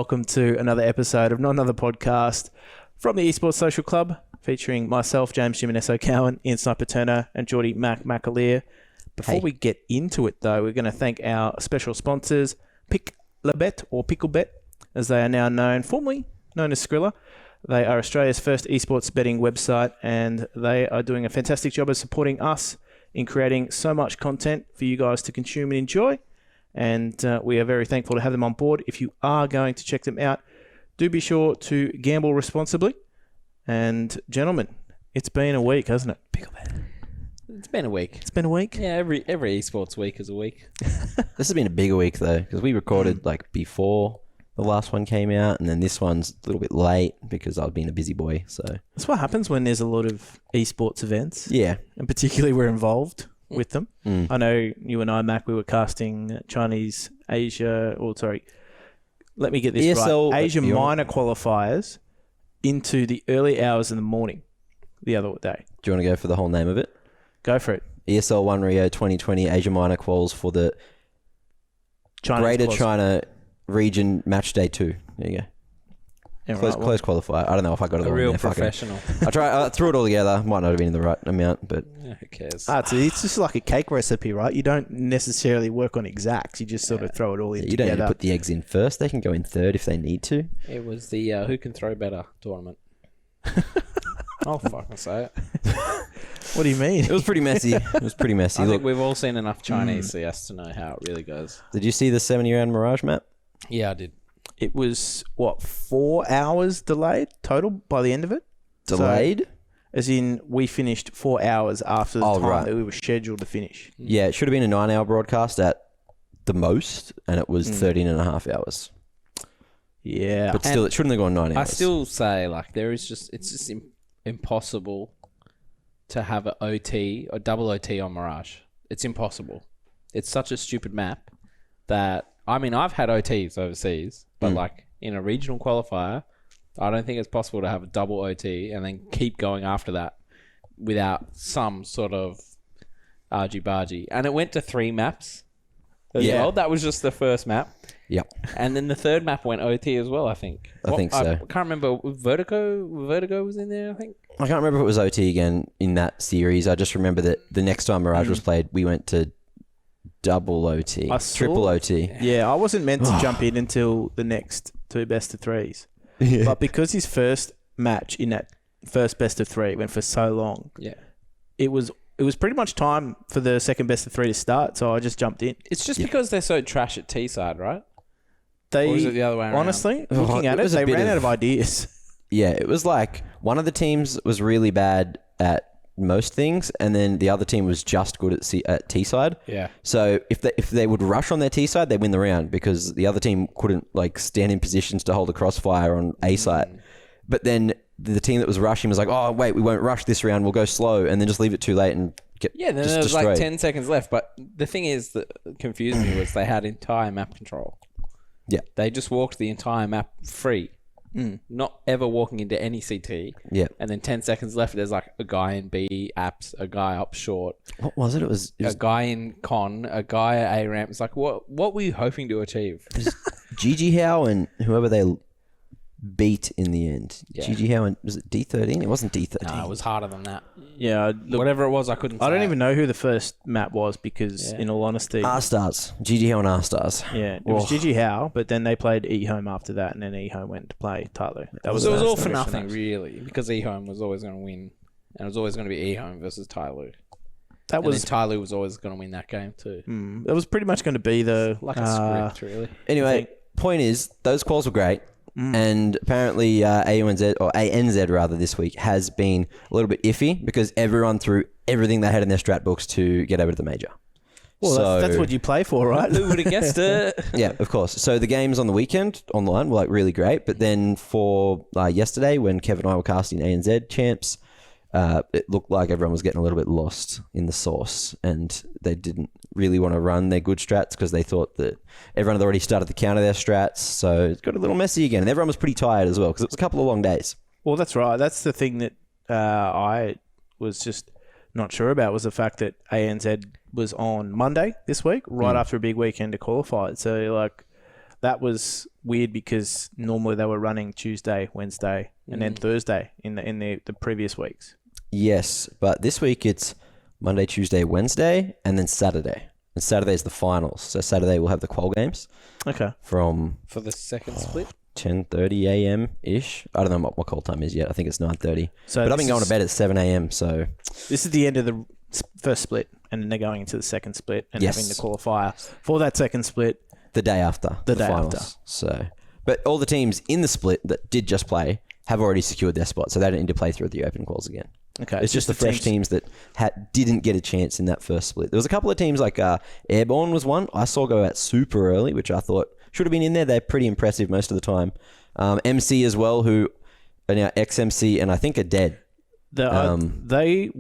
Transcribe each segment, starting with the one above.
welcome to another episode of Not Another Podcast from the Esports Social Club, featuring myself, James Jimenez O'Cowan, Ian Sniper Turner, and Geordie McAleer. Before we get into it, though, we're going to thank our special sponsors, Picklebet, or Picklebet, as they are now known, formerly known as Skrilla. They are Australia's first esports betting website, and they are doing a fantastic job of supporting us in creating so much content for you guys to consume and enjoy. And we are very thankful to have them on board. If you are going to check them out, do be sure to gamble responsibly. And gentlemen, it's been a week, hasn't it? Picklebet. It's been a week. It's been a week? Yeah, every esports week is a week. This has been a bigger week, though, because we recorded before the last one came out, and then this one's a little bit late because I've been a busy boy. So that's what happens when there's a lot of esports events. Yeah. And particularly we're involved with them. I know you and I, Mac, we were casting Chinese Asia, let me get this ESL, right. Asia minor qualifiers into the early hours in the morning the other day. Do you want to go for the whole name of it? Go for it. ESL 1 Rio 2020 Asia Minor Quals for the Greater China Region Match Day 2. There you go. Yeah, close qualifier. I don't know if I got it A all real in there. professional. I threw it all together. Might not have been in the right amount, but Yeah, who cares? It's just like a cake recipe, right? You don't necessarily work on exacts. You just sort of throw it all in you together. don't need to put the eggs in first. They can go in third if they need to. It was the who can throw better tournament. I'll fucking say it. What do you mean? It was pretty messy. I Look, think we've all seen enough Chinese CS to know how it really goes. did you see the 70-round Mirage map? Yeah, I did. It was, 4 hours delayed total by the end of it? Delayed? So, as in, we finished 4 hours after the time that we were scheduled to finish. Yeah, it should have been a 9-hour broadcast at the most, and it was 13 and a half hours. Yeah. But still, it shouldn't have gone 9 hours. I still say, it's just impossible to have an OT or double OT on Mirage. It's impossible. It's such a stupid map that, I've had OTs overseas, but in a regional qualifier, I don't think it's possible to have a double OT and then keep going after that without some sort of argy-bargy. And it went to 3 maps as well. That was just the first map. Yep. And then the third map went OT as well, I think. I think so. I can't remember. Vertigo was in there, I think. I can't remember if it was OT again in that series. I just remember that the next time Mirage was played, we went to double OT, triple OT. Yeah, I wasn't meant to jump in until the next 2 best of 3s. Yeah. But because his first match in that first best of 3 went for so long, it was pretty much time for the second best of 3 to start, so I just jumped in. It's just because they're so trash at T-side, right? Or is it the other way around? Honestly, looking at it, they ran out of ideas. Yeah, it was like one of the teams was really bad at most things, and then the other team was just good at T-side. Yeah. So if they would rush on their T-side, they win the round because the other team couldn't stand in positions to hold a crossfire on A-side. But then the team that was rushing was like, oh, wait, we won't rush this round. We'll go slow and then just leave it too late and get then just there was destroyed. 10 seconds left. But the thing is that confused me was they had entire map control. Yeah. They just walked the entire map free. Not ever walking into any CT. Yeah. And then 10 seconds left, there's a guy in B apps, a guy up short. What was it? It was a guy in con, a guy at A ramp. It's like, what were you hoping to achieve? GG Howe and whoever they beat in the end. Yeah. GG Howe and was it D13? It wasn't D13. No, it was harder than that. Yeah. Whatever it was, I couldn't I don't say even know who the first map was because, in all honesty... R-Stars. GG Howe and R-Stars. Yeah, it was GG Howe, but then they played E-Home after that, and then E-Home went to play Tylo. It was all for nothing, really, because E-Home was always going to win, and it was always going to be E-Home versus Tylo. Tylo was always going to win that game too. That was pretty much going to be the... Like a script, really. Anyway, point is, those calls were great. And apparently ANZ rather this week has been a little bit iffy because everyone threw everything they had in their strat books to get over to the major. Well, that's what you play for, right? Who would have guessed it? Yeah, of course. So the games on the weekend online were really great, but then for yesterday when Kev and I were casting ANZ champs, it looked like everyone was getting a little bit lost in the sauce and they didn't really want to run their good strats because they thought that everyone had already started to counter their strats. So it got a little messy again. And everyone was pretty tired as well because it was a couple of long days. Well, that's right. That's the thing that I was just not sure about was the fact that ANZ was on Monday this week, right after a big weekend to qualify. So, that was weird because normally they were running Tuesday, Wednesday, and then Thursday in the previous weeks. Yes, but this week it's Monday, Tuesday, Wednesday, and then Saturday. And Saturday is the finals. So Saturday we'll have the qual games. Okay. From For the second split? 10:30 a.m.-ish. I don't know what my call time is yet. I think it's 9:30. So but I've been going to bed at 7 a.m., so... This is the end of the first split, and then they're going into the second split and Yes. having the qualifier for that second split. The day after. The day finals. after. So, but all the teams in the split that did just play have already secured their spot, so they don't need to play through the open quals again. Okay. It's just the fresh teams that didn't get a chance in that first split. There was a couple of teams like Airborne was one. I saw go out super early, which I thought should have been in there. They're pretty impressive most of the time. MC as well, who are now XMC and I think are dead. They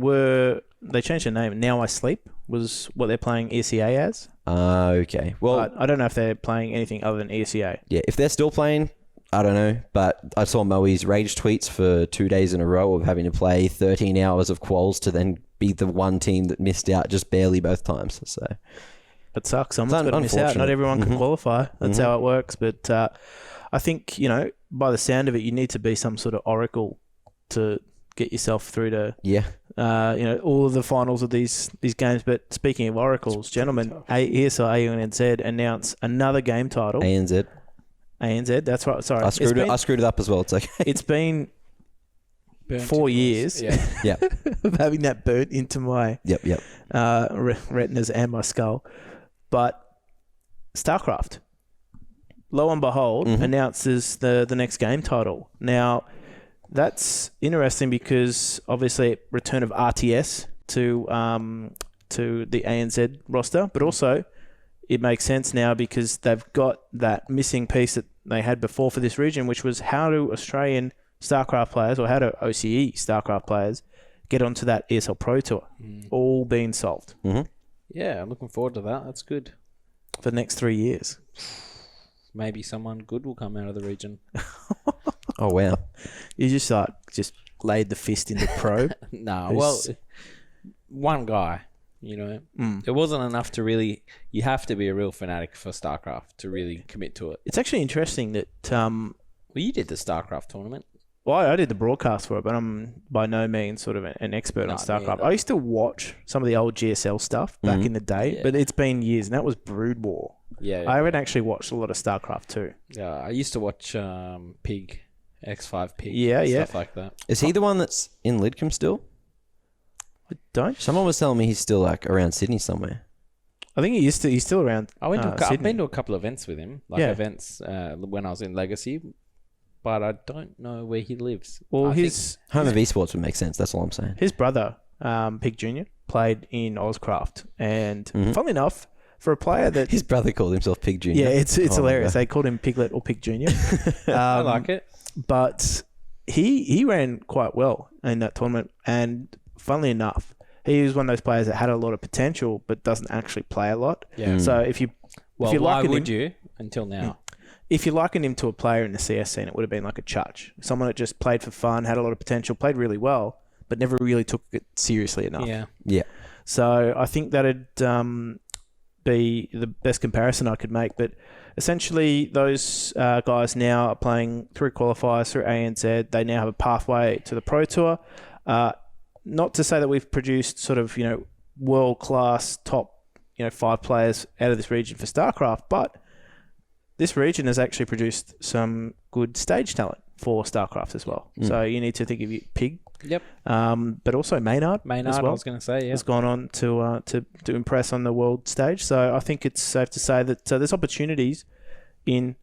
changed their name. Now I Sleep was what they're playing ESEA as. Okay. Well, I don't know if they're playing anything other than ESEA. Yeah, if they're still playing, I don't know. But I saw Moe's rage tweets for 2 days in a row of having to play 13 hours of quals to then be the one team that missed out just barely both times. So it sucks. Someone's got to miss out. Not everyone can qualify. That's how it works. But I think, by the sound of it, you need to be some sort of oracle to get yourself through to all of the finals of these games. But speaking of oracles, gentlemen, ESL ANZ announce another game title. ANZ, that's right. Sorry, I screwed it up as well. It's okay. It's been Burnt 4 years Yeah. of having that burnt into my retinas and my skull. But Starcraft, lo and behold, announces the next game title. Now, that's interesting because obviously return of RTS to the ANZ roster, but also it makes sense now because they've got that missing piece that they had before for this region, which was how do Australian StarCraft players or how do OCE StarCraft players get onto that ESL Pro Tour, all being solved. Yeah, I'm looking forward to that. That's good. For the next 3 years. Maybe someone good will come out of the region. Oh, wow. You just laid the fist in the pro. No, well, one guy, It wasn't enough to really... You have to be a real fanatic for StarCraft to really commit to it. It's actually interesting that... well, you did the StarCraft tournament. Well, I did the broadcast for it, but I'm by no means sort of an expert on StarCraft. I used to watch some of the old GSL stuff back in the day, but it's been years, and that was Brood War. Yeah. I haven't actually watched a lot of StarCraft too. Yeah, I used to watch Pig, X5 Pig, stuff like that. Is he the one that's in Lidcombe still? I don't. Someone was telling me he's still around Sydney somewhere. I think he's still around. I've been to a couple of events with him, events when I was in Legacy, but I don't know where he lives. Well, his home of esports would make sense. That's all I'm saying. His brother, Pig Jr., played in Ozcraft, and funnily enough, for a player that his brother called himself Pig Jr. Yeah, it's hilarious. They called him Piglet or Pig Jr. I like it, but he ran quite well in that tournament, and funnily enough, he was one of those players that had a lot of potential but doesn't actually play a lot. Yeah. So if you why would you until now? If you likened him to a player in the CS scene, it would have been like a Church. Someone that just played for fun, had a lot of potential, played really well, but never really took it seriously enough. Yeah. So I think that'd be the best comparison I could make. But essentially, those guys now are playing through qualifiers, through ANZ. They now have a pathway to the Pro Tour. Not to say that we've produced sort of, world-class top, 5 players out of this region for StarCraft, but this region has actually produced some good stage talent for StarCraft as well. So you need to think of Pig. Yep. But also Maynard as well. I was going to say, has gone on to impress on the world stage. So I think it's safe to say that there's opportunities in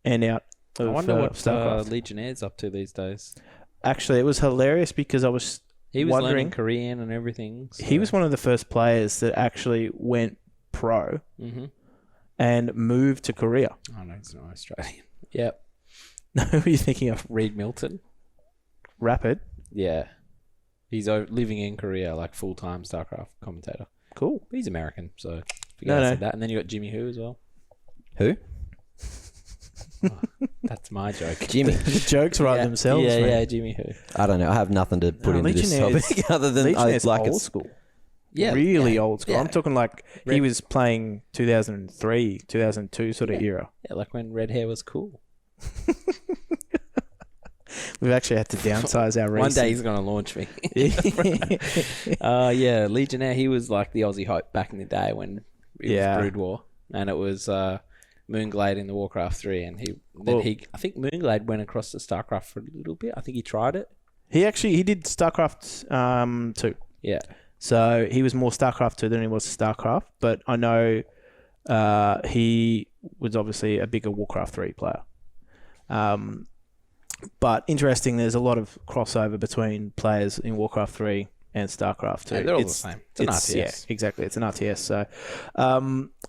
and out of I wonder what StarCraft. Legionnaire's up to these days. Actually, it was hilarious because he was wondering, learning Korean and everything. So. He was one of the first players that actually went pro and moved to Korea. Oh, no, he's not Australian. Yep. No, who are you thinking of? Reed Milton. Rapid. Yeah. He's living in Korea, like full-time StarCraft commentator. Cool. But he's American, so I said that. And then you got Jimmy Who as well. Who? That's my joke. Jimmy. The jokes write themselves. Yeah, man. yeah, Jimmy Who. I don't know. I have nothing to put into this topic other than I like old it. school. Yeah, really yeah, old school. yeah. I'm talking like he was playing 2003, 2002 sort of era. Yeah, like when red hair was cool. We've actually had to downsize our One recent. day he's going to launch me. Yeah, Legionnaire, he was like the Aussie hope back in the day when it was Brood War. And it was Moonglade in the Warcraft 3. And I think Moonglade went across to StarCraft for a little bit. I think he tried it. He did StarCraft 2. Yeah. So he was more StarCraft 2 than he was StarCraft. But I know he was obviously a bigger Warcraft 3 player. But interesting, there's a lot of crossover between players in Warcraft 3 and StarCraft 2. Yeah, they're all the same. It's an RTS. Yeah, exactly. It's an RTS. So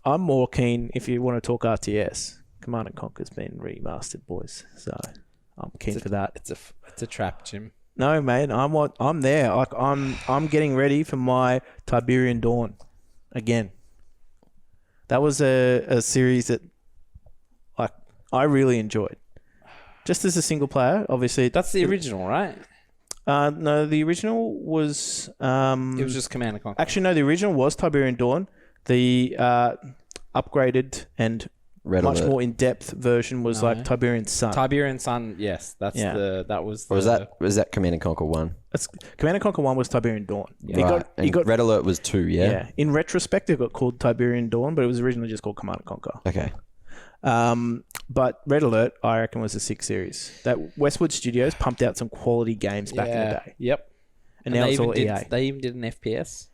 I'm more keen, if you want to talk RTS, Command & Conquer's been remastered, boys. So I'm keen for that. It's a trap, Jim. No, mate, I'm there. Like I'm getting ready for my Tiberian Dawn again. That was a series that like I really enjoyed. Just as a single player, obviously. That's the original, right? No, the original was... it was just Command & Conquer. Actually, no, the original was Tiberian Dawn. The upgraded and much more in-depth version was like Tiberian Sun. Tiberian Sun, yes. That was Or was that Command & Conquer 1? Command & Conquer 1 was Tiberian Dawn. Yeah. Red Alert was 2, yeah? Yeah. In retrospect, it got called Tiberian Dawn, but it was originally just called Command & Conquer. Okay. But Red Alert, I reckon, was a 6 series. That Westwood Studios pumped out some quality games back in the day. Yep. And now it's all EA. They even did an FPS.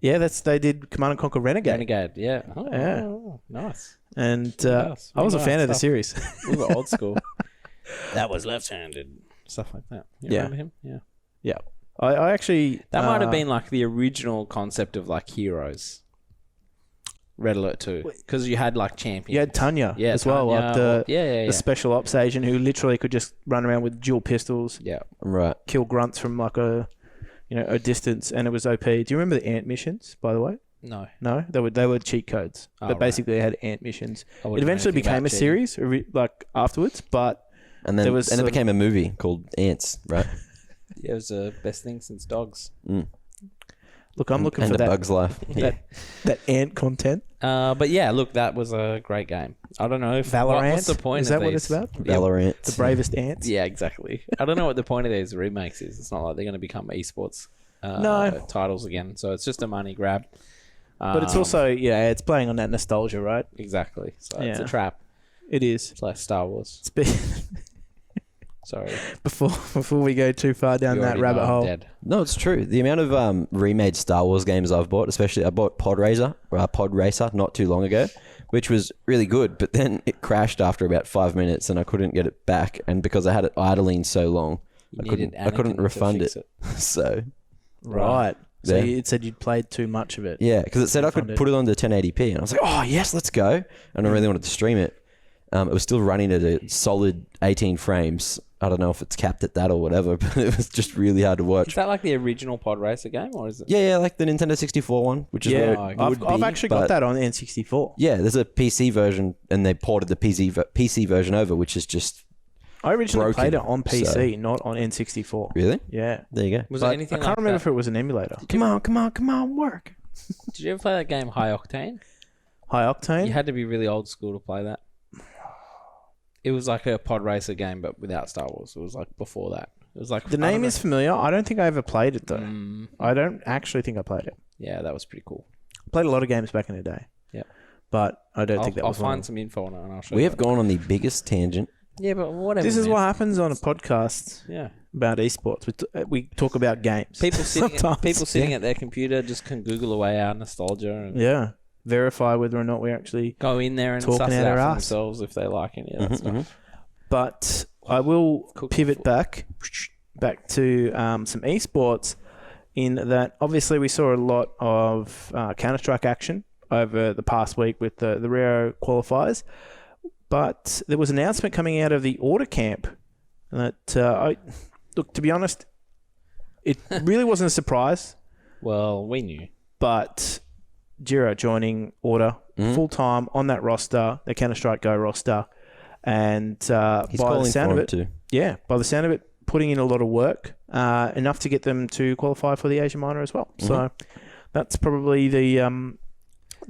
Yeah, they did Command & Conquer Renegade. Renegade, yeah. Oh, Yeah. Nice. And I was a fan of the series. We were old school. That was left-handed. Stuff like that. You remember him? Yeah. Yeah. I actually... That might have been like the original concept of like heroes. Red Alert 2. Because you had like champions. You had Tanya as well. Like the special ops agent who literally could just run around with dual pistols. Yeah. Right. Kill grunts from like a distance, and it was OP. Do you remember the ant missions, by the way? No. No? They were cheat codes. But basically they had ant missions. It eventually became a series like afterwards, but... And then it became a movie called Ants, right? Yeah, it was the best thing since dogs. Mm. Look, I'm looking for that. Bug's Life. That ant content. But yeah, look, that was a great game. I don't know if Valorant. What's the point? Is that what it's about? Valorant. The bravest ants. Yeah, exactly. I don't know what the point of these remakes is. It's not like they're going to become esports titles again. So it's just a money grab. But it's also it's playing on that nostalgia, right? Exactly. So it's a trap. It is. It's like Star Wars. Sorry. Before we go too far down that rabbit hole. Dead. No, it's true. The amount of remade Star Wars games I've bought, especially I bought Pod Racer not too long ago, which was really good, but then it crashed after about 5 minutes and I couldn't get it back. And because I had it idling so long, I couldn't refund it. So right. So it said you'd played too much of it. Yeah, because it said I could put it on to 1080p, and I was like, oh yes, let's go. And I really wanted to stream it. It was still running at a solid 18 frames. I don't know if it's capped at that or whatever, but it was just really hard to watch. Is that like the original Pod Racer game, or is it? Yeah, like the Nintendo 64 one, which is where it would be. I've actually got that on N64. Yeah, there's a PC version, and they ported the PC version over, which is just I originally played it on PC, so. not on N64. Really? Yeah. There you go. Was it anything I can't remember if it was an emulator. Come on, work. Did you ever play that game High Octane? High Octane? You had to be really old school to play that. It was like a pod racer game, but without Star Wars. It was like before that. It was like the name is familiar. I don't think I ever played it though. I don't actually think I played it. Yeah, that was pretty cool. Played a lot of games back in the day. Yeah, but I don't think that was. I'll find some info on it and I'll show you. We have gone on the biggest tangent. Yeah, but whatever. This is what happens on a podcast. Yeah. About esports, we talk about games. People sitting at their computer just can Google away our nostalgia and verify whether or not we actually go in there and suss it out for themselves if they like any of that stuff. But I will pivot back to some esports in that obviously we saw a lot of Counter-Strike action over the past week with the Rio qualifiers, but there was an announcement coming out of the Order camp that look, to be honest, it really wasn't a surprise. Well, we knew. But Giro joining Order full-time on that roster, the Counter-Strike Go roster. And by the sound of it, by the sound of it, putting in a lot of work, enough to get them to qualify for the Asia Minor as well. So that's probably the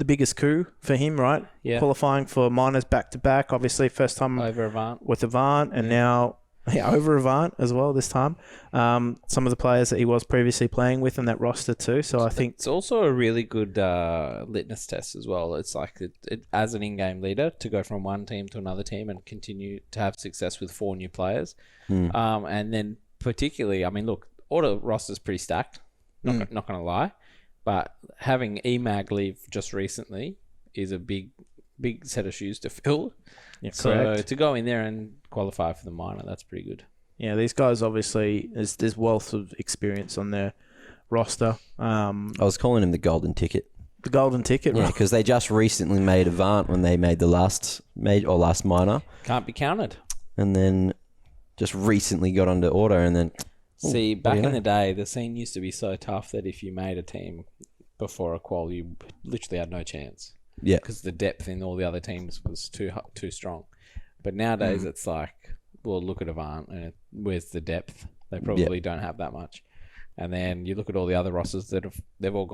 biggest coup for him, right? Yeah. Qualifying for minors back-to-back, obviously first time Over Avant. with Avant, and now over Avant as well this time. Some of the players that he was previously playing with in that roster too. So I think it's also a really good litmus test as well. It's like it as an in-game leader to go from one team to another team and continue to have success with 4 new players. And then particularly, I mean, look, Order roster's pretty stacked. Not going to lie, but having EMAG leave just recently is a big set of shoes to fill. Yeah, so correct. to go in there and qualify for the minor, that's pretty good. Yeah, these guys obviously there's wealth of experience on their roster. I was calling him the golden ticket. The golden ticket, Yeah, right? because they just recently made Avant when they made the last minor, Can't be counted. and then just recently got onto Order, and then See, what back do you in know? the day, the scene used to be so tough that if you made a team before a qual, you literally had no chance. Yeah. Because the depth in all the other teams was too strong. But nowadays, it's like, well, look at Avant, and where's the depth? They probably don't have that much. And then you look at all the other rosters that they've all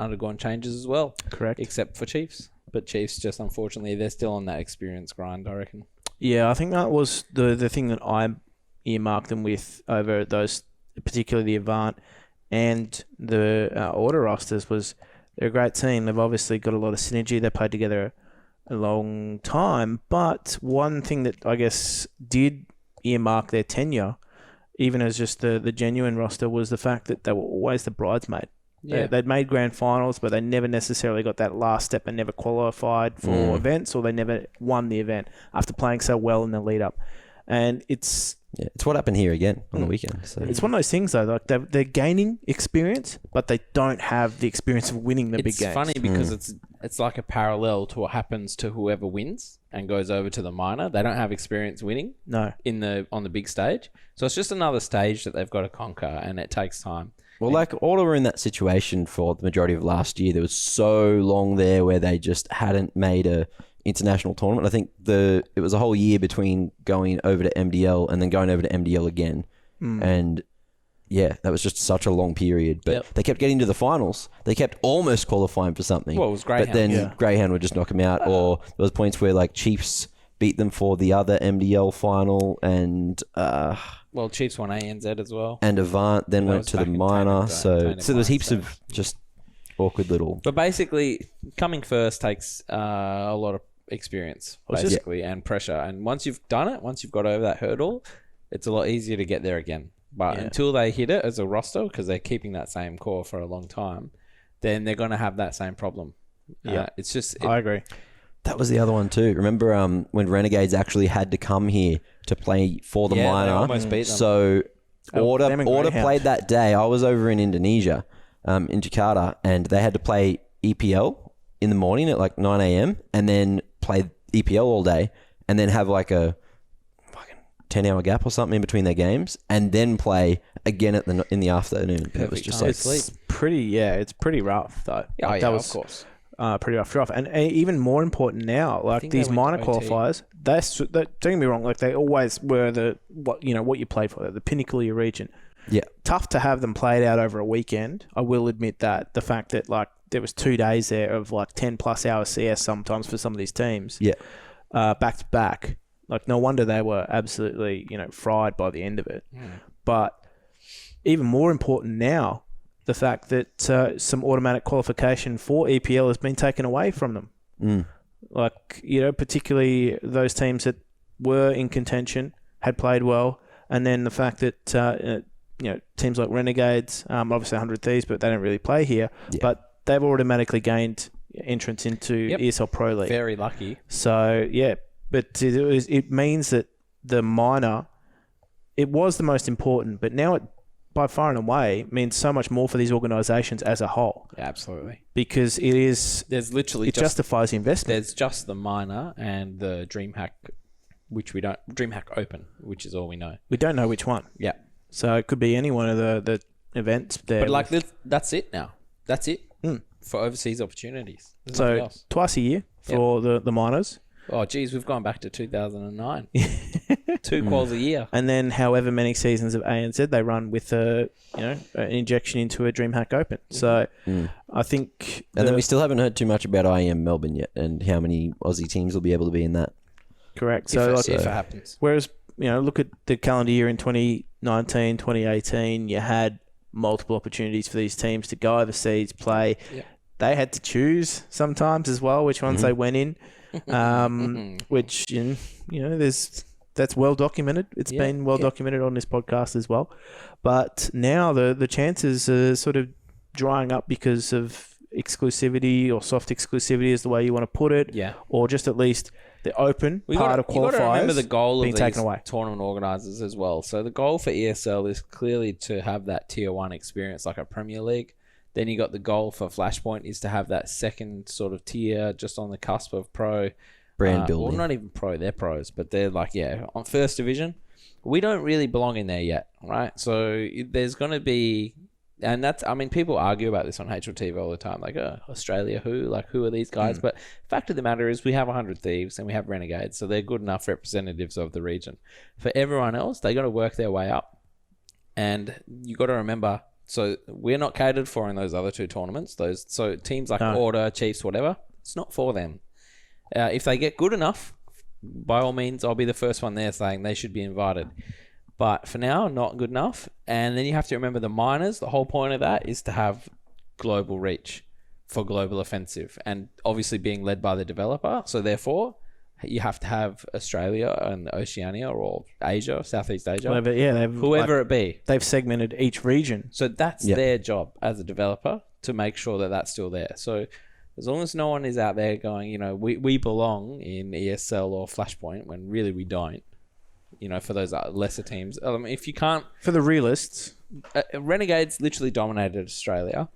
undergone changes as well. Correct. Except for Chiefs. But Chiefs, just unfortunately, they're still on that experience grind, I reckon. Yeah, I think that was the thing that I earmarked them with over those, particularly the Avant and the Order rosters, was they're a great team. They've obviously got a lot of synergy. They played together a long time. But one thing that I guess did earmark their tenure, even as just the genuine roster, was the fact that they were always the bridesmaid. Yeah. They'd made grand finals, but they never necessarily got that last step and never qualified for events, or they never won the event after playing so well in the lead up. And it's what happened here again on the weekend. So it's one of those things though, like they're gaining experience, but they don't have the experience of winning the big games. It's funny because it's like a parallel to what happens to whoever wins and goes over to the minor. They don't have experience winning No. on the big stage. So it's just another stage that they've got to conquer, and it takes time. Well, like Order were in that situation for the majority of last year. There was so long there where they just hadn't made a international tournament. I think it was a whole year between going over to MDL and then going over to MDL again. And yeah, that was just such a long period. But they kept getting to the finals. They kept almost qualifying for something. Well, it was Greyhound. But then Greyhound would just knock them out. Or there was points where like Chiefs beat them for the other MDL final, and Well, Chiefs won ANZ as well. and Avant then That went was to the back in minor. Tainted So there was heaps Stage. of just awkward little. But basically, coming first takes a lot of experience, basically, and pressure. And once you've done it, once you've got over that hurdle, it's a lot easier to get there again. But until they hit it as a roster, because they're keeping that same core for a long time, then they're going to have that same problem. It's just... I agree. That was the other one too. Remember when Renegades actually had to come here to play for the Yeah, they minor? almost beat them. So Order them and Greyhound. played that day. I was over in Indonesia, in Jakarta, and they had to play EPL in the morning at like 9 a.m. and then play EPL all day, and then have like a fucking 10-hour gap or something in between their games, and then play again in the afternoon. It was just time like to sleep. It's pretty rough though. Yeah, Like, yeah, that was, of course. pretty rough. And even more important now, like think they these went minor to OT. qualifiers, don't get me wrong, like they always were what you play for, the pinnacle of your region. Yeah. Tough to have them played out over a weekend. I will admit that. The fact that like there was 2 days there of like 10 plus hours CS sometimes for some of these teams. Yeah. Back to back. Like no wonder they were absolutely, fried by the end of it. But even more important now, the fact that some automatic qualification for EPL has been taken away from them. Like, particularly those teams that were in contention, had played well, and then the fact that, teams like Renegades, obviously 100 Thieves, but they don't really play here, but they've automatically gained entrance into ESL Pro League. Very lucky. So, but it means that the minor, it was the most important, but now it, by far and away, means so much more for these organisations as a whole. Yeah, absolutely. Because There's literally it justifies the investment. There's just the minor and the DreamHack, which we don't... DreamHack Open, which is all we know. We don't know which one. Yeah. So it could be any one of the events there. But like that's it now. That's it for overseas opportunities. There's nothing So else. twice a year for the minors. Oh, geez, we've gone back to 2009. 2 quals a year. And then however many seasons of ANZ they run with an injection into a DreamHack Open. So I think... And then we still haven't heard too much about IEM Melbourne yet and how many Aussie teams will be able to be in that. Correct. If it happens. Whereas, look at the calendar year in 2019, 2018, you had multiple opportunities for these teams to go overseas, play. Yeah. They had to choose sometimes as well which ones they went in, which, that's well documented. It's been well documented on this podcast as well. But now the chances are sort of drying up because of exclusivity or soft exclusivity is the way you want to put it. Yeah. Or just at least the open part of qualifiers. You've got to remember the goal of these away. Tournament organisers as well. So the goal for ESL is clearly to have that tier 1 experience like a Premier League. Then you got the goal for Flashpoint is to have that second sort of tier just on the cusp of pro. Brand building. Well, not even pro. They're pros, but they're on first division. We don't really belong in there yet, right? So there's going to be... And people argue about this on HLTV all the time. Like, Australia, who are these guys? But fact of the matter is we have 100 Thieves and we have Renegades. So they're good enough representatives of the region. For everyone else, they got to work their way up. And you got to remember, so we're not catered for in those other 2 tournaments. So teams like Order, Chiefs, whatever, it's not for them. If they get good enough, by all means, I'll be the first one there saying they should be invited. But for now, not good enough. And then you have to remember the minors. The whole point of that is to have global reach for global offensive and obviously being led by the developer. So therefore, you have to have Australia and Oceania or Asia, Southeast Asia. Whoever it be. They've segmented each region. So that's their job as a developer to make sure that that's still there. So as long as no one is out there going, we belong in ESL or Flashpoint when really we don't. For those lesser teams. If you can't... For the realists... Renegades literally dominated Australia.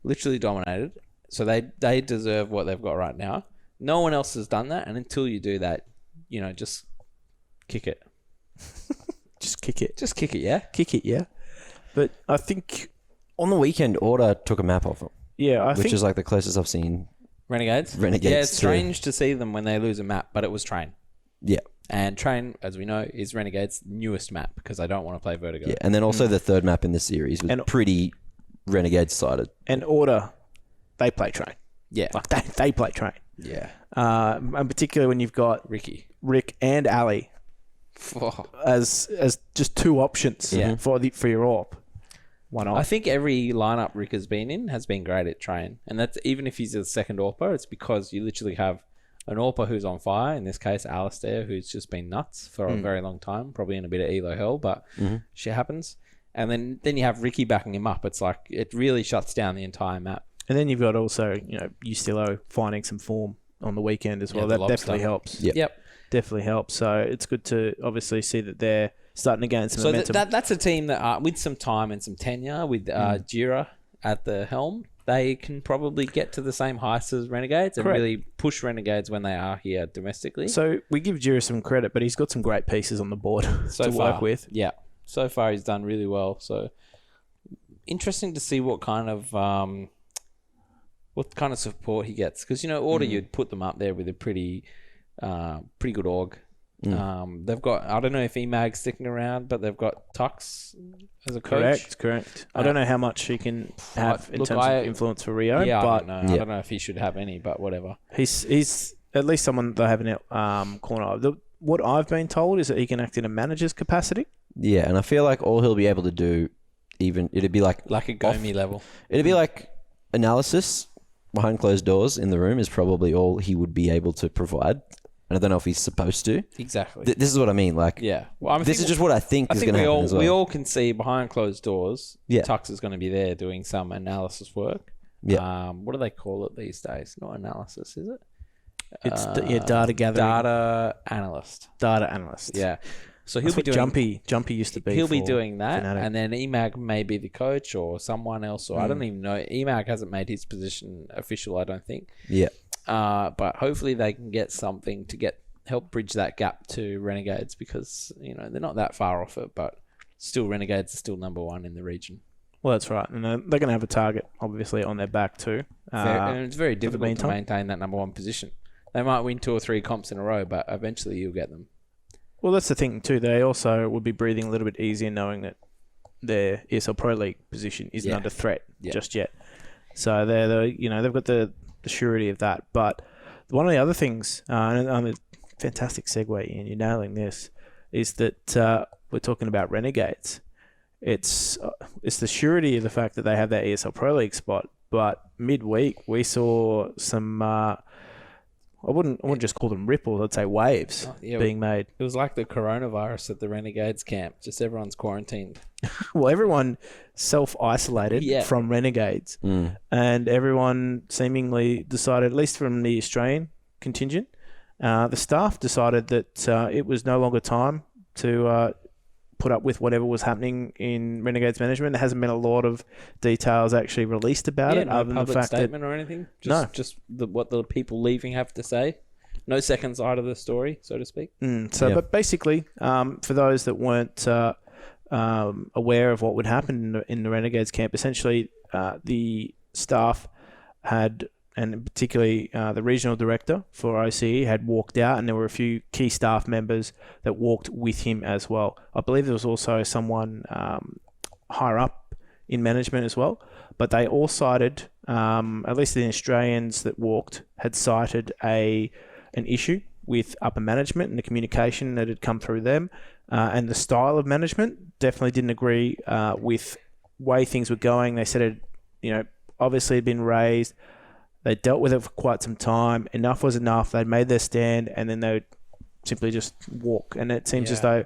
Literally dominated. So they deserve what they've got right now. No one else has done that. And until you do that, just kick it. Just kick it. Just kick it, yeah? Kick it, yeah. But I think... On the weekend, Order took a map off them. Yeah, which is like the closest I've seen. Renegades? Yeah, it's strange to see them when they lose a map, but it was Train. Yeah. And Train, as we know, is Renegade's newest map because they don't want to play Vertigo. Yeah, and then also the third map in the series was pretty Renegade-sided. And Order, they play Train. Yeah. They play Train. Yeah. And particularly when you've got Rick and Ali as just 2 options for your AWP. Why not? I think every lineup Rick has been in has been great at Train. And that's even if he's a second AWPer, it's because you literally have an AWPer who's on fire, in this case, Alistair, who's just been nuts for a very long time, probably in a bit of ELO hell, but shit happens. And then you have Ricky backing him up. It's like, it really shuts down the entire map. And then you've got also, Ustillo finding some form on the weekend as well. That definitely helps. Yep. Definitely helps. So it's good to obviously see that they're starting to gain some momentum. So that's a team that, with some time and some tenure, with Jira at the helm, they can probably get to the same heights as Renegades and really push Renegades when they are here domestically. So we give Jira some credit, but he's got some great pieces on the board to work with. Yeah. So far he's done really well. So interesting to see what kind of support he gets. Because, Order, you'd put them up there with a pretty good org. They've got, I don't know if EMAG's sticking around, but they've got Tux as a coach. Correct. I don't know how much he can have in terms of influence for Rio. Yeah, but I don't know. I don't know if he should have any, but whatever. He's at least someone they have in that corner. What I've been told is that he can act in a manager's capacity. Yeah, and I feel like all he'll be able to do, it'd be like a Gomi level. It'd be like analysis behind closed doors in the room is probably all he would be able to provide. And I don't know if he's supposed to. Exactly. This is what I mean. Like, yeah. Well, this is just what I think is going to happen as well. We all can see behind closed doors, Yeah. Tux is going to be there doing some analysis work. Yeah. What do they call it these days? Not analysis, is it? It's data gathering. Data analyst. Data analyst. Yeah. So he'll be doing... Jumpy used to be. He'll be doing that. Fnatic. And then EMAG may be the coach or someone else. Or I don't even know. EMAG hasn't made his position official, I don't think. Yeah. But hopefully they can get something to help bridge that gap to Renegades because, they're not that far off it, but still Renegades are still number 1 in the region. Well, that's right. And they're going to have a target, obviously, on their back too. And it's very difficult to maintain that number 1 position. They might win 2 or 3 comps in a row, but eventually you'll get them. Well, that's the thing too. They also would be breathing a little bit easier knowing that their ESL Pro League position isn't under threat just yet. So they've got the surety of that. But one of the other things, and a fantastic segue, and you're nailing this, is that we're talking about Renegades. It's the surety of the fact that they have that ESL Pro League spot. But midweek we saw some. I wouldn't just call them ripples. I'd say waves being made. It was like the coronavirus at the Renegades camp. Just everyone's quarantined. Well, everyone self-isolated from Renegades. And everyone seemingly decided, at least from the Australian contingent, the staff decided that it was no longer time to put up with whatever was happening in Renegades management. There hasn't been a lot of details actually released about it, no other than the public fact statement or anything. Just what the people leaving have to say. No second side of the story, so to speak. But basically, for those that weren't aware of what would happen in the Renegades camp, essentially the staff had, and particularly the regional director for OCE, had walked out, and there were a few key staff members that walked with him as well. I believe there was also someone higher up in management as well, but they all cited, at least the Australians that walked, had cited an issue with upper management and the communication that had come through them, and the style of management definitely didn't agree with way things were going. They said it, obviously had been raised. They dealt with it for quite some time. Enough was enough. They'd made their stand, and then they would simply just walk. And it seems as though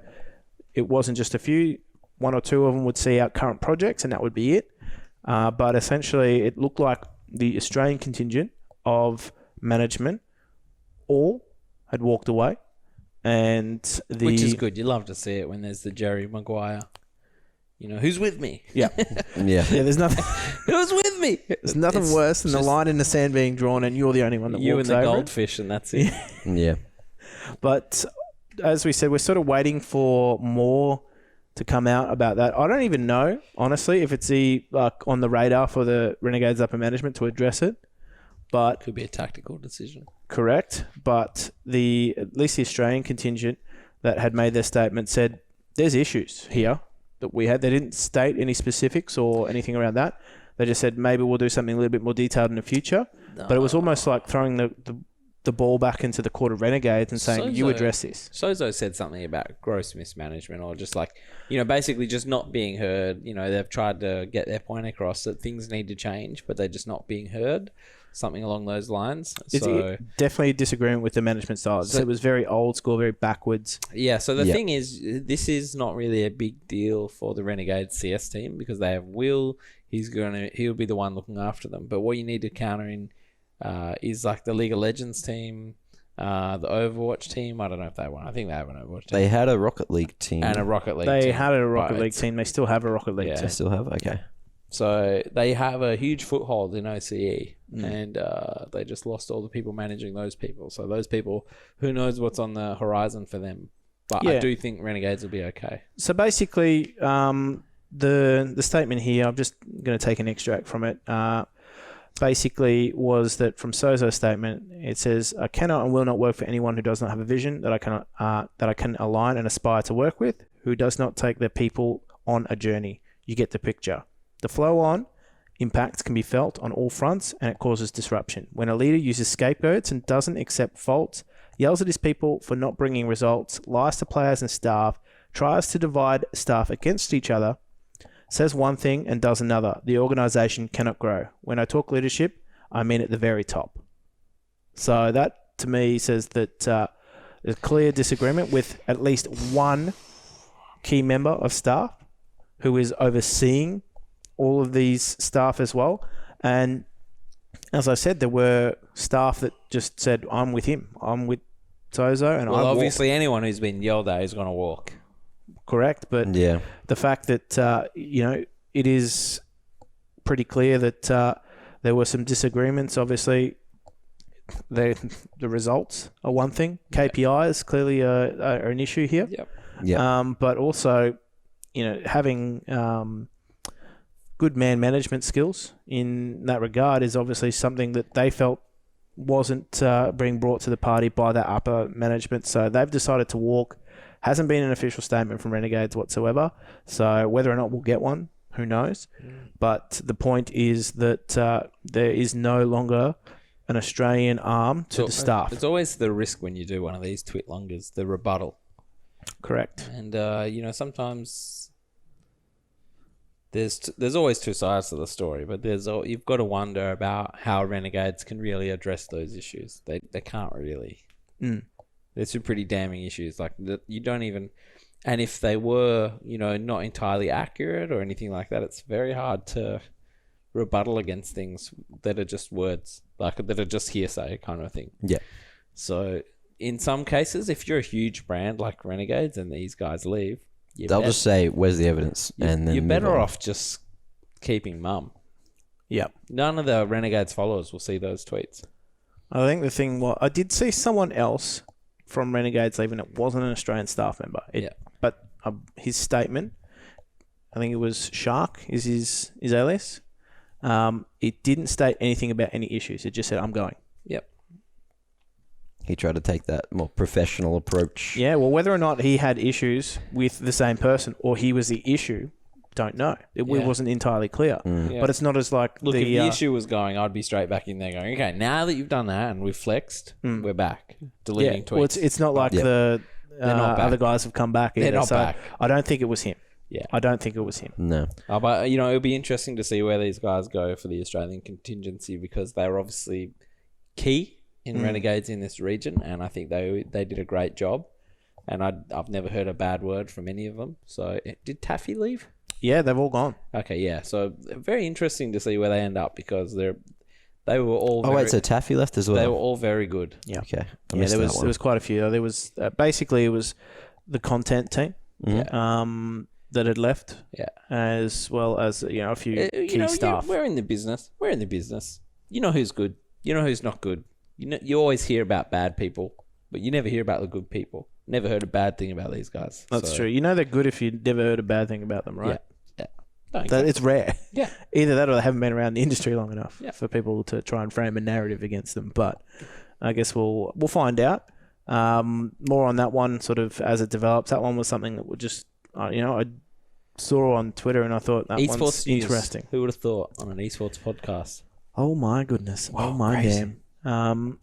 it wasn't just a few. One or two of them would see out current projects, and that would be it. But essentially, it looked like the Australian contingent of management all had walked away. Which is good. You love to see it when there's the Jerry Maguire. Who's with me? Yeah. There's nothing. Who's with me? There's nothing worse than the line in the sand being drawn, and you're the only one that you walks and the over goldfish, and that's it. Yeah. But as we said, we're sort of waiting for more to come out about that. I don't even know, honestly, if it's on the radar for the Renegades upper management to address it. But could be a tactical decision. Correct. But at least the Australian contingent that had made their statement said there's issues here that we had. They didn't state any specifics or anything around that. They just said maybe we'll do something a little bit more detailed in the future. No. But it was almost like throwing the ball back into the court of Renegades and saying, you address this. Sozo said something about gross mismanagement, or just basically just not being heard. They've tried to get their point across that things need to change, but they're just not being heard. Something along those lines. Definitely a disagreement with the management style. So it was very old school, very backwards. Yeah, so the thing is, this is not really a big deal for the Renegades CS team because they have Will. He'll be the one looking after them. But what you need to counter in is like the League of Legends team, the Overwatch team. I don't know if they won. I think they have an Overwatch team. They had a Rocket League team. And a Rocket League team. They had a Rocket League team. They still have a Rocket League team. They still have? Okay. So they have a huge foothold in OCE, and they just lost all the people managing those people. So those people, who knows what's on the horizon for them. But I do think Renegades will be okay. So basically, the statement here, I'm just going to take an extract from it, basically was that from Sozo's statement, it says, I cannot and will not work for anyone who does not have a vision that I can align and aspire to work with, who does not take their people on a journey. You get the picture. The flow-on impacts can be felt on all fronts, and it causes disruption. When a leader uses scapegoats and doesn't accept faults, yells at his people for not bringing results, lies to players and staff, tries to divide staff against each other, says one thing and does another, the organisation cannot grow. When I talk leadership, I mean at the very top. So that, to me, says that there's a clear disagreement with at least one key member of staff who is overseeing all of these staff as well. And as I said, there were staff that just said, I'm with him. I'm with Sozo. And well, obviously anyone who's been yelled at is going to walk. Correct. But the fact that, it is pretty clear that there were some disagreements. Obviously, the results are one thing. KPIs clearly are an issue here. Yep. But also, having good man management skills in that regard is obviously something that they felt wasn't being brought to the party by that upper management. So they've decided to walk. Hasn't been an official statement from Renegades whatsoever. So whether or not we'll get one, who knows? But the point is that there is no longer an Australian arm to the staff. It's always the risk when you do one of these twit-longers, the rebuttal. Correct. And, sometimes there's always two sides to the story, but you've got to wonder about how Renegades can really address those issues. They can't really. There's some pretty damning issues. Like, you don't even... And if they were, not entirely accurate or anything like that, it's very hard to rebuttal against things that are just words, like that are just hearsay kind of thing. Yeah. So in some cases, if you're a huge brand like Renegades and these guys leave, they'll just say, "Where's the evidence?" And then you're better off just keeping mum. Yep. None of the Renegades followers will see those tweets. I think the thing was, I did see someone else from Renegades leaving. It wasn't an Australian staff member. But his statement, I think it was Shark, is his alias. It didn't state anything about any issues. It just said, "I'm going." Yep. He tried to take that more professional approach. Yeah, well, whether or not he had issues with the same person or he was the issue, don't know. It wasn't entirely clear. But it's not as like Look, if the issue was going, I'd be straight back in there going, okay, now that you've done that and we've flexed, we're back. Deleting tweets. Well, it's not like the other guys have come back either. They're not back. I don't think it was him. Yeah. I don't think it was him. No. But, it'll be interesting to see where these guys go for the Australian contingency because they were obviously key in Renegades in this region, and I think they did a great job. And I've never heard a bad word from any of them. So, did Taffy leave? Yeah, they've all gone. Okay, yeah. So, very interesting to see where they end up because they were all... so Taffy left as well? They were all very good. Yeah. Okay. There was quite a few. There was... basically, it was the content team that had left. Yeah. As well as, a few key staff. We're in the business. You know who's good. You know who's not good. You always hear about bad people, but you never hear about the good people. Never heard a bad thing about these guys. That's true. They're good if you never heard a bad thing about them, right? Yeah. It's rare. Yeah. Either that or they haven't been around the industry long enough for people to try and frame a narrative against them. But I guess we'll find out. More on that one sort of as it develops. That one was something that would just, I saw on Twitter and I thought that Esports one's news. interesting. Who would have thought on an esports podcast? Oh my goodness. Oh my crazy. damn.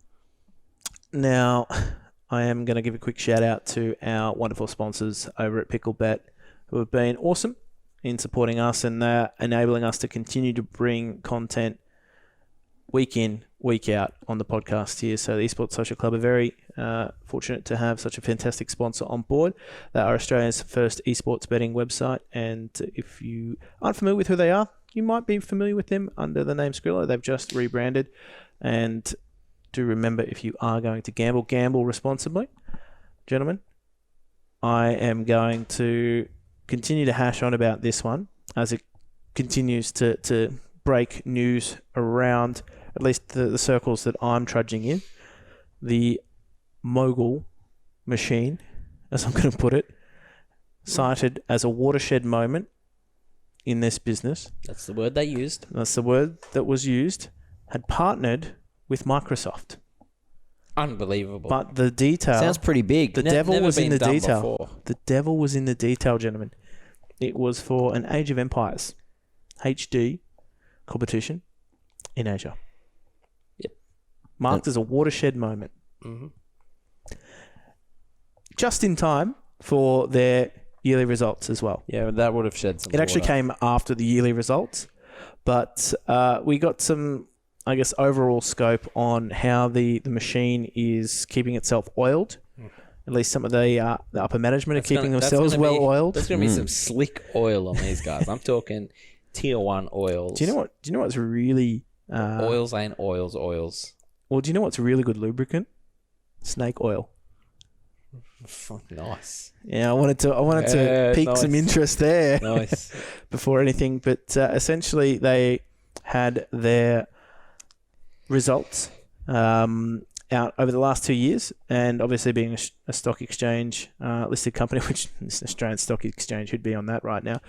Now, I am going to give a quick shout out to our wonderful sponsors over at PickleBet who have been awesome in supporting us and enabling us to continue to bring content week in, week out on the podcast here. So the Esports Social Club are very fortunate to have such a fantastic sponsor on board. They are Australia's first esports betting website. And if you aren't familiar with who they are, you might be familiar with them under the name Skrilla. They've just rebranded. And do remember, if you are going to gamble responsibly. Gentlemen, I am going to continue to hash on about this one as it continues to break news around at least the circles that I'm trudging in. The Mogul machine, as I'm going to put it, cited as a watershed moment in this business. That's the word they used. That's the word that was used. Had partnered with Microsoft. Unbelievable. But the detail... Sounds pretty big. The devil was in the detail. Before. The devil was in the detail, gentlemen. It was for an Age of Empires HD competition in Asia. Yep. Marked as a watershed moment. Mm-hmm. Just in time for their yearly results as well. Yeah, that would have shed some It actually water. came after the yearly results, but we got some, I guess, overall scope on how the machine is keeping itself oiled. At least some of the upper management are keeping themselves well oiled. There's going to be some slick oil on these guys. I'm talking tier 1 oils. Do you know what's really oils ain't oils. Well, do you know what's really good lubricant? Snake oil. Nice. Yeah, I wanted to pique some interest there. Nice. Before anything, but essentially they had their results out over the last 2 years, and obviously being a stock exchange listed company, which this Australian Stock Exchange should be on that right now.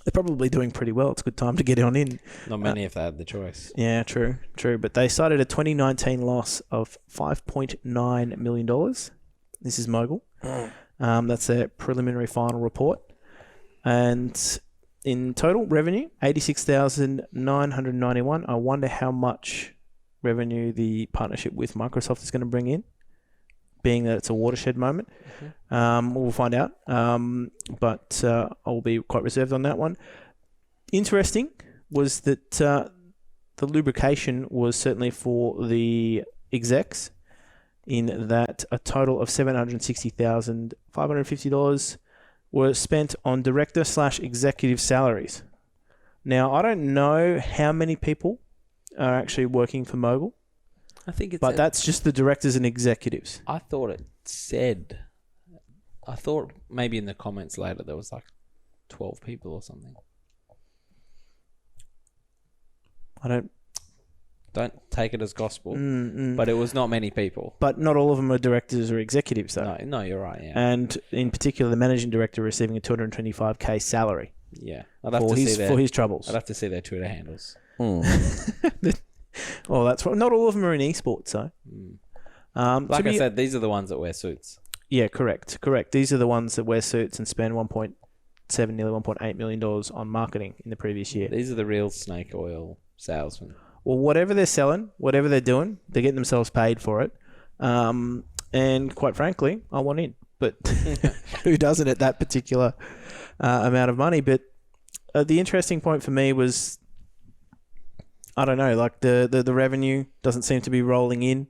They're probably doing pretty well. It's a good time to get on in. Not many if they had the choice. Yeah, true. But they cited a 2019 loss of $5.9 million This is Mogul. That's their preliminary final report. And in total revenue, 86,991. I wonder how much revenue the partnership with Microsoft is going to bring in, being that it's a watershed moment. We'll find out. But I'll be quite reserved on that one. Interesting was that the lubrication was certainly for the execs, in that a total of $760,550 were spent on director/executive salaries. Now, I don't know how many people are actually working for Mogul, I think it's. but that's just the directors and executives. I thought it said. I thought maybe in the comments later there was like 12 people or something. I don't. Don't take it as gospel, but it was not many people. But not all of them are directors or executives, though. No, you're right. Yeah, And in particular, the managing director receiving a $225K salary yeah. for his troubles. I'd have to see their Twitter handles. Well, that's right. Not all of them are in esports, though. Like I said, these are the ones that wear suits. Yeah, correct. These are the ones that wear suits and spend $1.7, nearly $1.8 million on marketing in the previous year. These are the real snake oil salesmen. Well, whatever they're selling, whatever they're doing, they're getting themselves paid for it. And quite frankly, I want in. But who doesn't at that particular amount of money? But the interesting point for me was, I don't know, like the revenue doesn't seem to be rolling in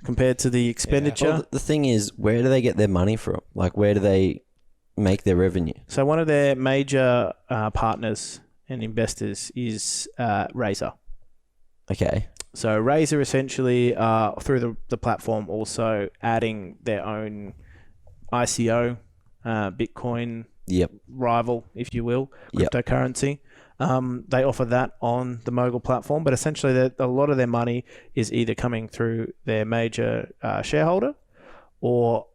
compared to the expenditure. Well, the thing is, where do they get their money from? Like, where do they make their revenue? So one of their major partners and investors is Razer. Okay. So Razer essentially, through the platform, also adding their own ICO, Bitcoin rival, if you will, cryptocurrency. They offer that on the Mogul platform, but essentially a lot of their money is either coming through their major shareholder or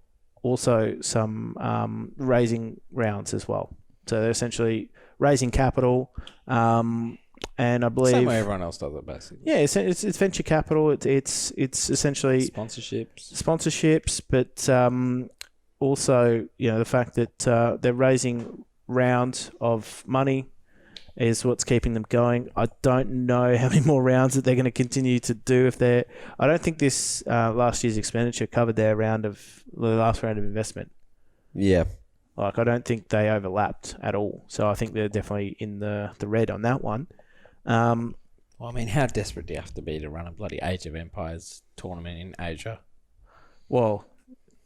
also some raising rounds as well. So they're essentially raising capital, and I believe Same way everyone else does it, basically. Yeah, it's venture capital. It's essentially sponsorships, but also the fact that they're raising rounds of money is what's keeping them going. I don't know how many more rounds that they're going to continue to do I don't think this last year's expenditure covered their last round of investment. Yeah. Like, I don't think they overlapped at all. So I think they're definitely in the red on that one. Well, I mean, how desperate do you have to be to run a bloody Age of Empires tournament in Asia? Well,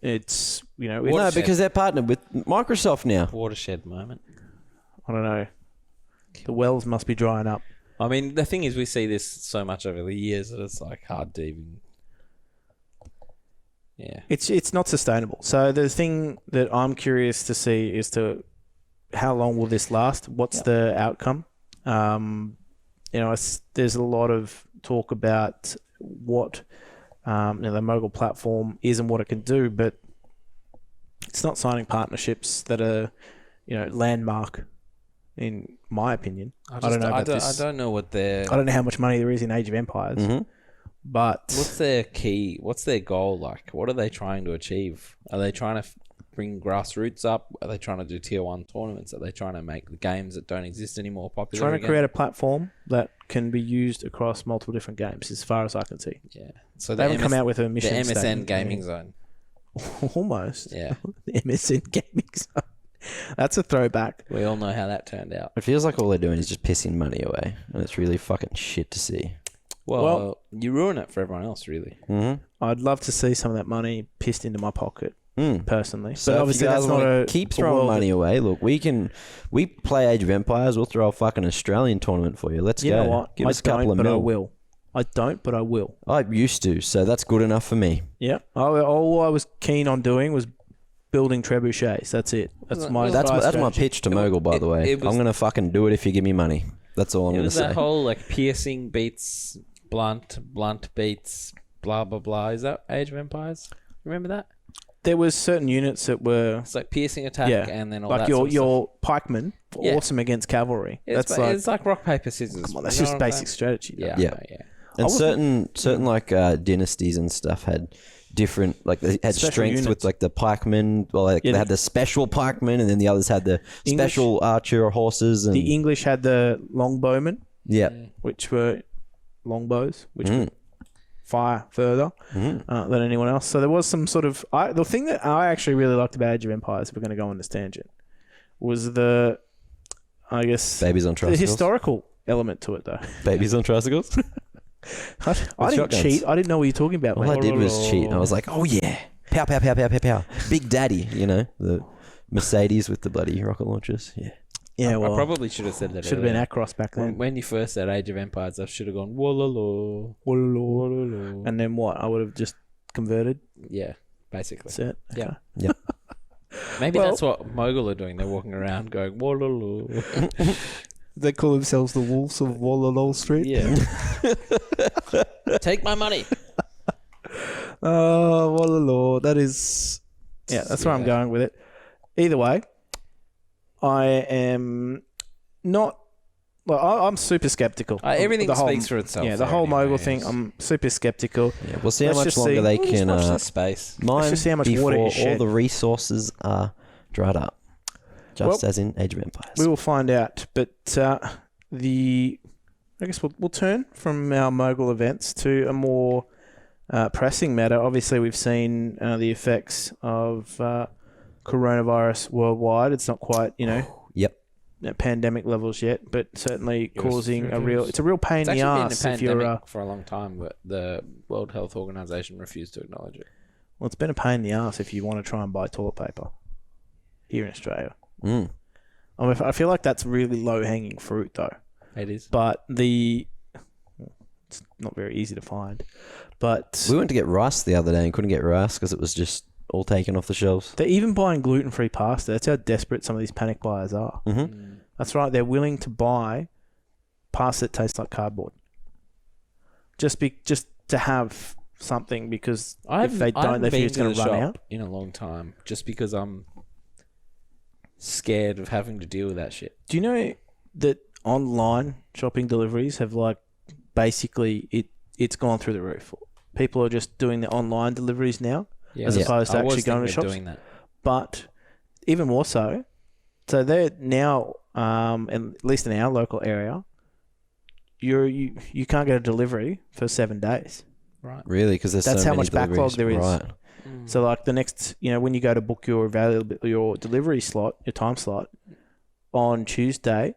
it's, No, because they're partnered with Microsoft now. Watershed moment. I don't know. The wells must be drying up. I mean, the thing is, we see this so much over the years that it's like hard to even. Yeah. It's not sustainable. So the thing that I'm curious to see is how long will this last? What's the outcome? There's a lot of talk about what the Mogul platform is and what it can do, but it's not signing partnerships that are, landmark, in my opinion. I don't know about this. I don't know what their. I don't know how much money there is in Age of Empires, but what's their key? What's their goal? Like, what are they trying to achieve? Are they trying to bring grassroots up? Are they trying to do tier 1 tournaments? Are they trying to make the games that don't exist anymore popular? Trying to create a platform that can be used across multiple different games, as far as I can see. Yeah. So they haven't come out with a mission. The MSN statement. Gaming Zone. Almost. Yeah. The MSN Gaming Zone. That's a throwback. We all know how that turned out. It feels like all they're doing is just pissing money away, and it's really fucking shit to see. Well, you ruin it for everyone else, really. I'd love to see some of that money pissed into my pocket, personally. So but obviously, that's not keep throwing money away. Look, we play Age of Empires. We'll throw a fucking Australian tournament for you. Let's go. You know what? Give us a couple of mil. I will. I don't, but I will. I used to, so that's good enough for me. Yeah. All I was keen on doing was building trebuchets. That's it. That's my pitch to Mogul, by the way. I'm gonna fucking do it if you give me money. That's all I'm gonna say. That whole like piercing beats blunt beats blah blah blah. Is that Age of Empires? Remember that? There was certain units that were it's like piercing attack, and then all like that your pikemen were awesome against cavalry. It's like rock paper scissors. Come on, that's just basic strategy. Yeah. And certain like dynasties and stuff had different, like they had Special strength units. with like the pikemen, or like they had the special pikemen, and then the others had the special archer horses. And The English had the longbowmen, yeah, which were longbows, which would fire further than anyone else. So there was some sort of... the thing that I actually really liked about Age of Empires, if we're going to go on this tangent, was the, I guess... babies on the tricycles. historical element to it, though. Babies on tricycles. I didn't shotguns. cheat. I didn't know what you're talking about, All mate. I did was cheat. I was like, oh yeah, pow, pow, pow, pow, pow, pow. Big Daddy, you know, the Mercedes with the bloody rocket launchers. Yeah. Yeah, well, I probably should have said that. should have been earlier. Across back then. When you first said Age of Empires, I should have gone wololo, wololo. And then what? I would have just converted. Yeah, basically. That's it. Yeah. Okay. Yeah. Maybe Well- that's what Mogul are doing. They're walking around going wololo. They call themselves the Wolves of Wallalol Street. Yeah. Take my money. Oh, Wallalol. That is... Yeah, that's where I'm going with it. Either way, I am not... Well, I'm super skeptical. Everything The whole- speaks for itself. Yeah, the whole Mogul thing, I'm super skeptical. Yeah, we'll see how Let's much just longer see- they We'll just can watch this space. mine just see how much water before is all shed. the resources are dried up. Just Well, as in Age of Empires. We will find out. But I guess we'll turn from our Mogul events to a more pressing matter. Obviously, we've seen the effects of coronavirus worldwide. It's not quite, Yep. pandemic levels yet, but certainly causing it's a real pain It's in the actually been a ass if you're... pandemic for a long time, but the World Health Organization refused to acknowledge it. Well, it's been a pain in the ass if you want to try and buy toilet paper here in Australia. Mm. I feel like that's really low-hanging fruit, though. It is. But it's not very easy to find. But We went to get rice the other day and couldn't get rice because it was just all taken off the shelves. they're even buying gluten-free pasta. That's how desperate some of these panic buyers are. Mm-hmm. That's right. They're willing to buy pasta that tastes like cardboard. Just to have something, because if they don't, they think it's going to run out. in a long time, just because I'm scared of having to deal with that shit. Do you know that online shopping deliveries have basically it's gone through the roof? People are just doing the online deliveries now, as opposed to actually going to shops. Doing that. But even more so, they're now, at least in our local area, you can't get a delivery for 7 days. Right. Really? Because there's That's so how many much backlog deliveries. there is. Right. So the next, when you go to book your delivery slot, your time slot on Tuesday,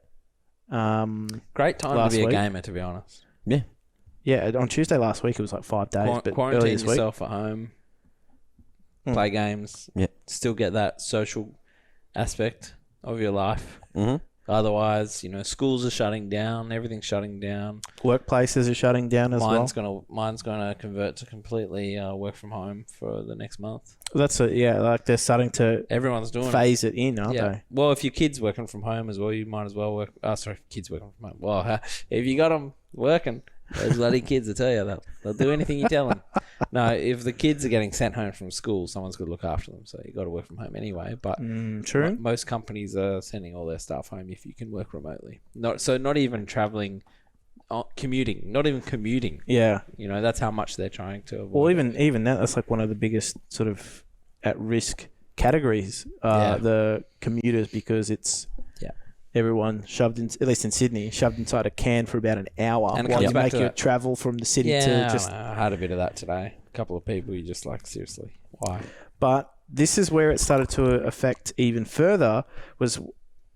Great time last to be a week. gamer, to be honest. Yeah. yeah, on Tuesday last week it was 5 days, but early Quarantine this week, yourself at home, play games, Yeah. still get that social aspect of your life. Mm-hmm. Otherwise, schools are shutting down, everything's shutting down. workplaces are shutting down as Mine's well. gonna convert to completely work from home for the next month. That's they're starting to Everyone's doing it. phase it in, aren't Yeah. they? Well, if your kid's working from home as well, you might as well work. Kids working from home. Well, if you got them working, those bloody kids will tell you that. They'll do anything you tell them. No, if the kids are getting sent home from school, someone's got to look after them. So you got to work from home anyway. But True. most companies are sending all their staff home if you can work remotely. Not even traveling, commuting. Not even commuting. Yeah. That's how much they're trying to avoid. Well, even that's one of the biggest sort of at risk categories. The commuters, because it's everyone shoved in, at least in Sydney, shoved inside a can for about an hour And it while comes you back make to your that. travel from the city Yeah, to just. I had a bit of that today. A couple of people you just seriously, why? But this is where it started to affect even further. Was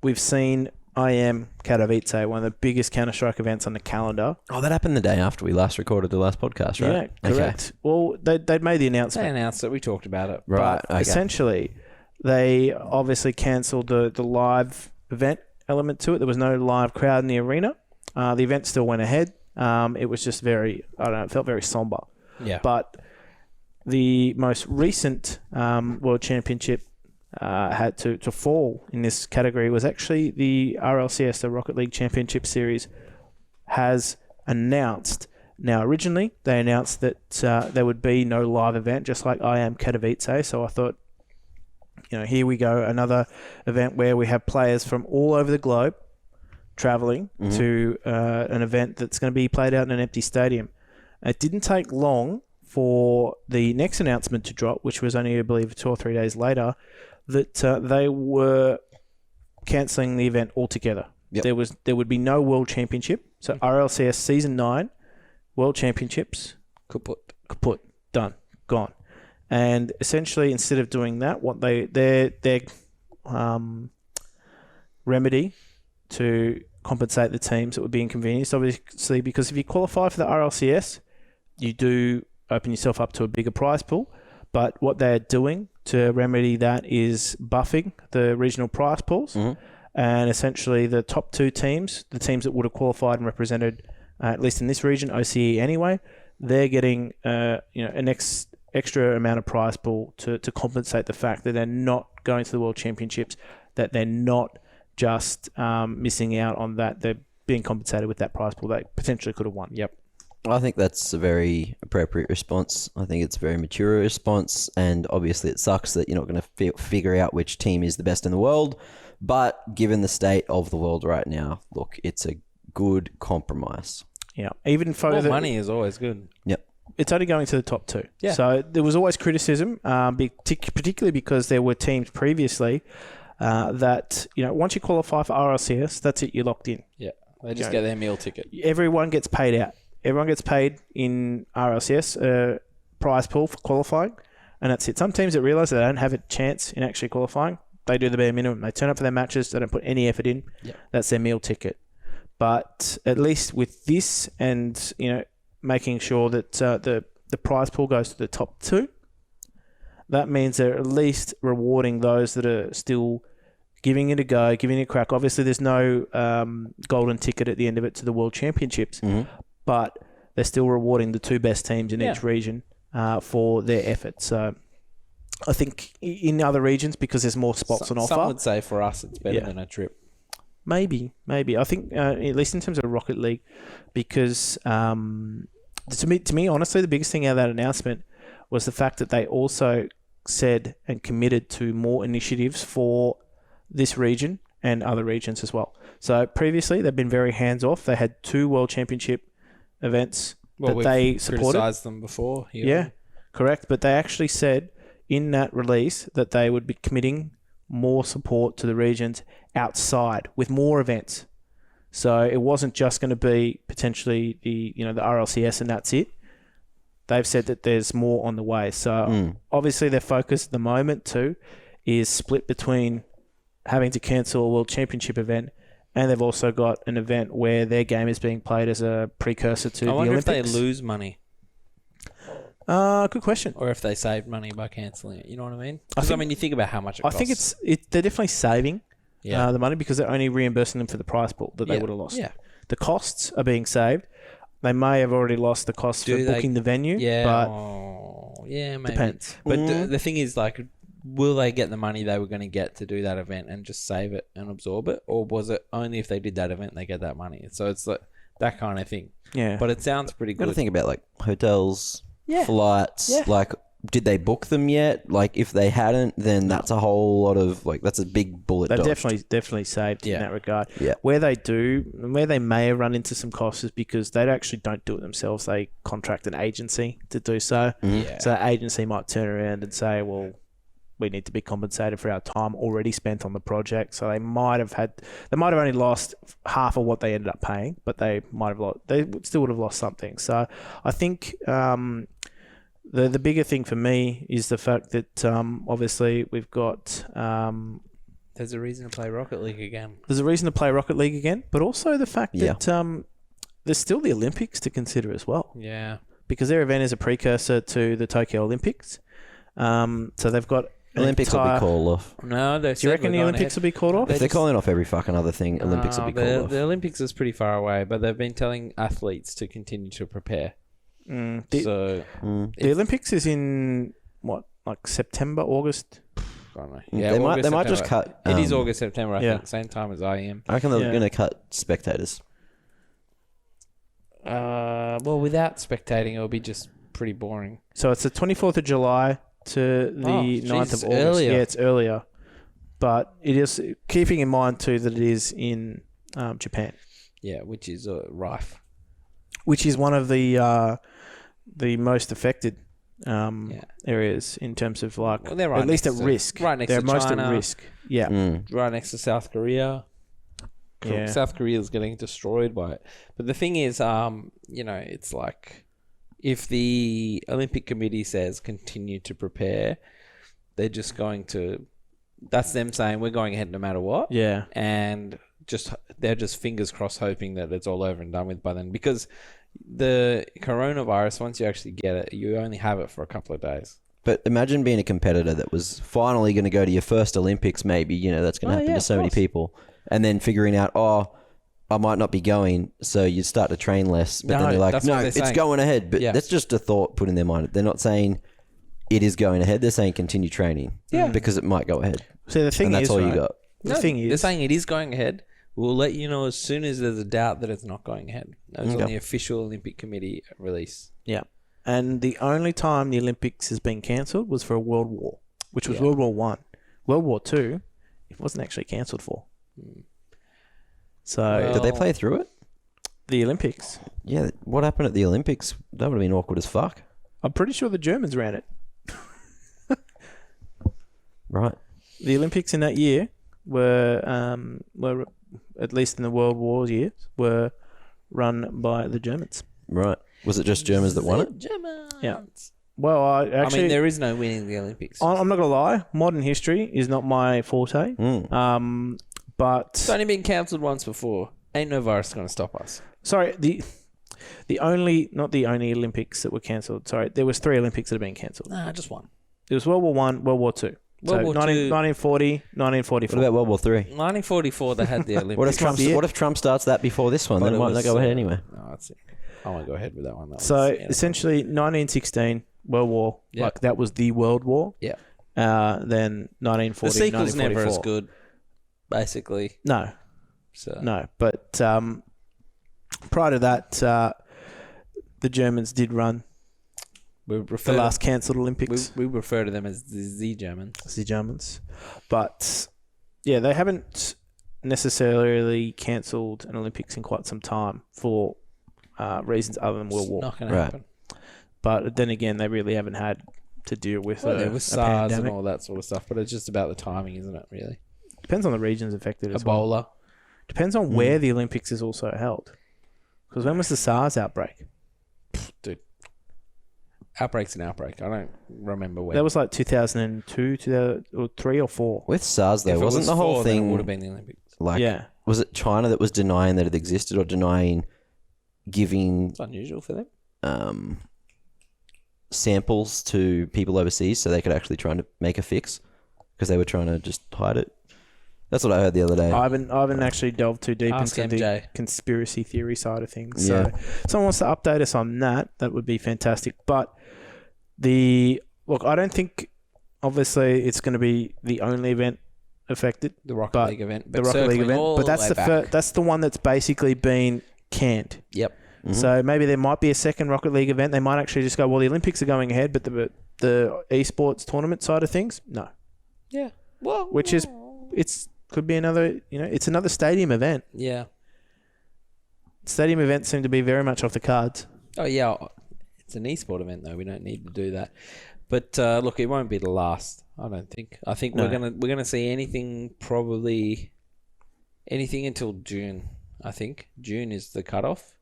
we've seen IM Katowice, one of the biggest Counter-Strike events on the calendar. Oh, that happened the day after we last recorded the last podcast, right? Yeah, correct. Well, they'd made the announcement. They announced it. We talked about it. Right. But essentially, they obviously cancelled the live event element to it. There was no live crowd in the arena. The event still went ahead. It was just it felt very somber. Yeah. But the most recent World Championship had to fall in this category was actually the RLCS, the Rocket League Championship Series, has announced. Now, originally, they announced that there would be no live event, just like I Am Katowice. So I thought, here we go, another event where we have players from all over the globe traveling to an event that's going to be played out in an empty stadium. It didn't take long for the next announcement to drop, which was only, I believe, 2 or 3 days later, that they were cancelling the event altogether. Yep. There would be no World Championship. So RLCS Season 9 World Championships kaput, done, gone. And essentially, instead of doing that, what their remedy to compensate the teams that would be inconvenienced, obviously, because if you qualify for the RLCS, you do open yourself up to a bigger prize pool. But what they're doing to remedy that is buffing the regional prize pools. Mm-hmm. And essentially, the top 2 teams, the teams that would have qualified and represented, at least in this region, OCE anyway, they're getting an extra amount of prize pool to compensate the fact that they're not going to the World Championships, that they're not just missing out on that. They're being compensated with that prize pool they potentially could have won. Yep. I think that's a very appropriate response. I think it's a very mature response, and obviously it sucks that you're not going to figure out which team is the best in the world. But given the state of the world right now, look, it's a good compromise. Yeah, even further, money is always good. Yep. It's only going to the top 2. Yeah. So there was always criticism, particularly because there were teams previously that, once you qualify for RLCS, that's it, you're locked in. Yeah, they just get their meal ticket. Everyone gets paid out. Everyone gets paid in RLCS prize pool for qualifying, and that's it. Some teams that realise they don't have a chance in actually qualifying, they do the bare minimum. They turn up for their matches. They don't put any effort in. Yep. That's their meal ticket. But at least with this, and making sure that the prize pool goes to the top 2, that means they're at least rewarding those that are still giving it a go, giving it a crack. Obviously, there's no golden ticket at the end of it to the World Championships, but they're still rewarding the 2 best teams in each region for their effort. So I think in other regions, because there's more spots on offer. Some would say for us it's better than a trip. Maybe. I think at least in terms of Rocket League, because to me, honestly, the biggest thing out of that announcement was the fact that they also said and committed to more initiatives for this region and other regions as well. So previously, they've been very hands-off. They had 2 World Championship events that they supported. Criticised them before. Yeah, correct. But they actually said in that release that they would be committing more support to the regions outside with more events. So it wasn't just going to be potentially the RLCS and that's it. They've said that there's more on the way. So obviously their focus at the moment too is split between having to cancel a World Championship event, and they've also got an event where their game is being played as a precursor to the Olympics. I wonder if they lose money. Good question. Or if they save money by cancelling it. You know what I mean? Because you think about how much it costs. I think they're definitely saving the money because they're only reimbursing them for the prize pool that they would have lost. Yeah. The costs are being saved. They may have already lost the cost for booking the venue. Yeah. But maybe. Depends. But the thing is, will they get the money they were going to get to do that event and just save it and absorb it? Or was it only if they did that event they get that money? So it's that kind of thing. Yeah. But it sounds pretty good. Got to think about hotels, flights. Did they book them yet? If they hadn't, then that's a whole lot of that's a big bullet. They've dodged. definitely saved in that regard. Yeah. Where they may have run into some costs is because they actually don't do it themselves. They contract an agency to do so. Yeah. So that agency might turn around and say, well, we need to be compensated for our time already spent on the project. So they might have only lost half of what they ended up paying, but they still would have lost something. So I think the bigger thing for me is the fact that obviously we've got there's a reason to play Rocket League again. But also the fact that there's still the Olympics to consider as well. Yeah. Because their event is a precursor to the Tokyo Olympics. So they've got Olympics will be called off. No, do you reckon the Olympics will be called off? If they're calling off every fucking other thing, Olympics will be called off. The Olympics is pretty far away, but they've been telling athletes to continue to prepare. The Olympics is in September, August? I don't know. Yeah, they might just cut. It is August, September, I think. Same time as IEM. I reckon they're going to cut spectators. Well, without spectating, it'll be just pretty boring. So it's the 24th of July to the 9th of August. Earlier. Yeah, it's earlier. But it is keeping in mind too that it is in Japan. Yeah, which is rife. Which is one of the the most affected areas in terms of like Well, they're right at least at next to- risk. right next they're to most China. at risk. Yeah. Right next to South Korea. Yeah. South Korea is getting destroyed by it. But the thing is, it's like if the Olympic Committee says continue to prepare, they're just going to. That's them saying we're going ahead no matter what. Yeah. And they're just fingers crossed hoping that it's all over and done with by then, because the coronavirus, once you actually get it, you only have it for a couple of days. But imagine being a competitor that was finally going to go to your first Olympics, maybe, that's going to happen to so many people. And then figuring out, I might not be going, so you start to train less. But then you're like, no, it's saying. Going ahead. But that's just a thought put in their mind. They're not saying it is going ahead. They're saying continue training. Yeah. Because it might go ahead. So the thing and that's is, all right, you got. The thing is, they're saying it is going ahead. We'll let you know as soon as there's a doubt that it's not going ahead. That was on the official Olympic Committee release. Yeah. And the only time the Olympics has been cancelled was for a world war, which was World War One. World War Two, it wasn't actually cancelled for. So did they play through it? The Olympics. Yeah. What happened at the Olympics? That would have been awkward as fuck. I'm pretty sure the Germans ran it. Right. The Olympics in that year were at least in the World War years, were run by the Germans. Right. Was it just Germans that won it? Germans. Yeah. Well, I mean, there is no winning the Olympics. I'm not gonna lie. Modern history is not my forte. But It's only been cancelled once before. Ain't no virus going to stop us. sorry, not the only Olympics that were cancelled. Sorry, there was 3 Olympics that have been cancelled. Nah, just one. There was World War One, World War Two. World War 2. 1940, 1944. What about World War Three? 1944, they had the Olympics. What if Trump starts that before this one? But Then it why not was, go ahead anyway? No, that's it. I won't go ahead with that one. So essentially, 1916 World War, like that was the World War. Yeah. Then 1940. The sequel's never 1944. as good, basically. No, So no. But prior to that, the Germans did run the last cancelled Olympics. We refer to them as the Z Germans. The Germans, but yeah, they haven't necessarily cancelled an Olympics in quite some time for reasons other than World War. Not going to happen. But then again, they really haven't had to deal with there was a SARS pandemic. and all that sort of stuff, but it's just about the timing, isn't it? Really. Depends on the regions affected as well. Ebola. Depends on where the Olympics is also held. Because when was the SARS outbreak? Dude. Outbreak's an outbreak. I don't remember when. That was like 2002, 2003 or 4. With SARS though, If it wasn't was the whole 4, then it thing would have been the Olympics. like? Yeah. Was it China that was denying that it existed, or denying giving It's unusual for them. samples to people overseas so they could actually try to make a fix because they were trying to just hide it? That's what I heard the other day. I haven't actually delved too deep Ask into the MJ. conspiracy theory side of things. Yeah. So if someone wants to update us on that, that would be fantastic. But look, I don't think obviously it's going to be the only event affected. The Rocket League event. The Rocket League event. But that's that's the one that's basically been canned. Yep. Mm-hmm. So maybe there might be a second Rocket League event. They might actually just go, well, the Olympics are going ahead, but the esports tournament side of things, no. Yeah. Well, Which is could be another, it's another stadium event. Yeah. Stadium events seem to be very much off the cards. Oh yeah, it's an esport event though. We don't need to do that. But look, it won't be the last. I don't think. I think No. we're gonna see anything until June. I think June is the cutoff.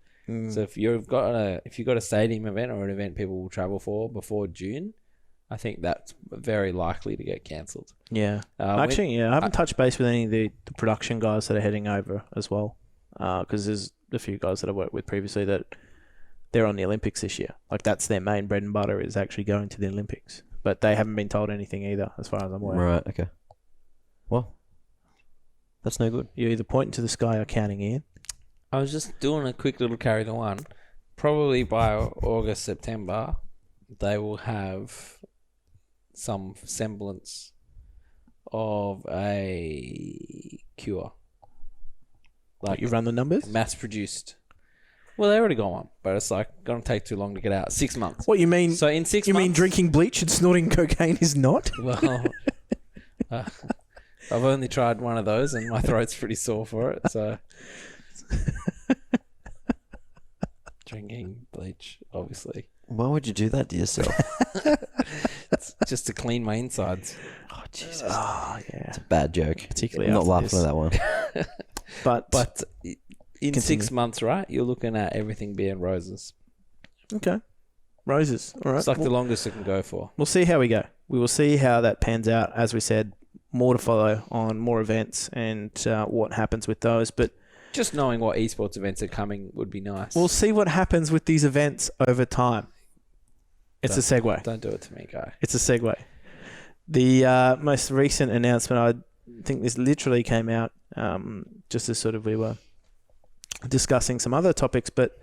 So if you've got a stadium event or an event people will travel for before June, I think that's very likely to get cancelled. Yeah. Actually, I haven't touched base with any of the production guys that are heading over as well. Because there's a few guys that I worked with previously that they're on the Olympics this year. Like that's their main bread and butter is actually going to the Olympics. But they haven't been told anything either, as far as I'm aware. Right. Okay. Well, that's no good. You're either pointing to the sky or counting in. I was just doing a quick little carry the one. Probably by August, September, they will have some semblance of a cure. Like you run the numbers? Mass produced. Well, they already got one, but it's like going to take too long to get out. 6 months. What you mean? So in 6 months. You mean drinking bleach and snorting cocaine is not? Well, I've only tried one of those and my throat's pretty sore for it. So drinking bleach, obviously. Why would you do that to yourself? It's just to clean my insides. Oh, Jesus. Oh, yeah. It's a bad joke. Particularly I'm not after laughing this. at that one. But in Continue. 6 months, right, you're looking at everything being roses. okay. Roses. All right. It's like the longest it can go for. We'll see how we go. We will see how that pans out. As we said, more to follow on more events and what happens with those. But Just knowing what esports events are coming would be nice. we'll see what happens with these events over time. It's a segue. Don't do it to me, guy. It's a segue. The most recent announcement, I think this literally came out just as sort of we were discussing some other topics, but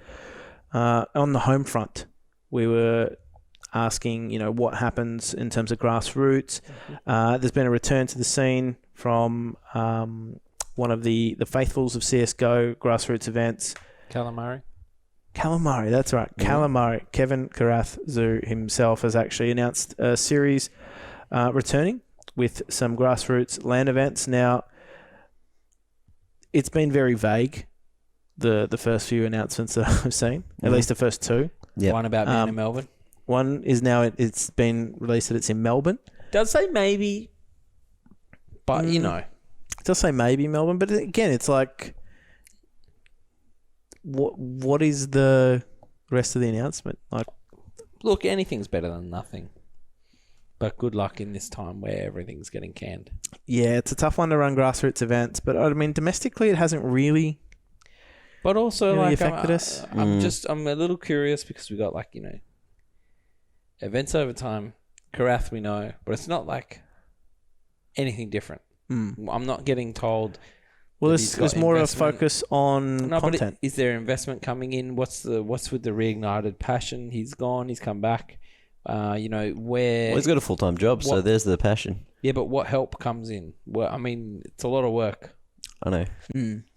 on the home front, we were asking, what happens in terms of grassroots. There's been a return to the scene from one of the faithfuls of CSGO grassroots events. Calamari? Calamari, that's right. Calamari. Kevin Karath himself has actually announced a series returning with some grassroots LAN events. Now, it's been very vague, the first few announcements that I've seen, at least the first two. Yep. One about being in Melbourne. One is now it's been released that it's in Melbourne. Does say maybe, but It does say maybe Melbourne, but again, it's like, what is the rest of the announcement? Like, look, anything's better than nothing. But good luck in this time where everything's getting canned. yeah, it's a tough one to run grassroots events, but I mean, domestically, it hasn't really. But also, Really like, affected us? I'm a little curious because we got, like, events over time. Karath, we know, but it's not like anything different. I'm not getting told. Well, that he's got there's more of a investment. focus on No, content. but is there investment coming in? What's with the reignited passion? He's gone. He's come back. Where? Well, he's got a full-time job, so there's the passion. Yeah, but what help comes in? Well, I mean, it's a lot of work. I know.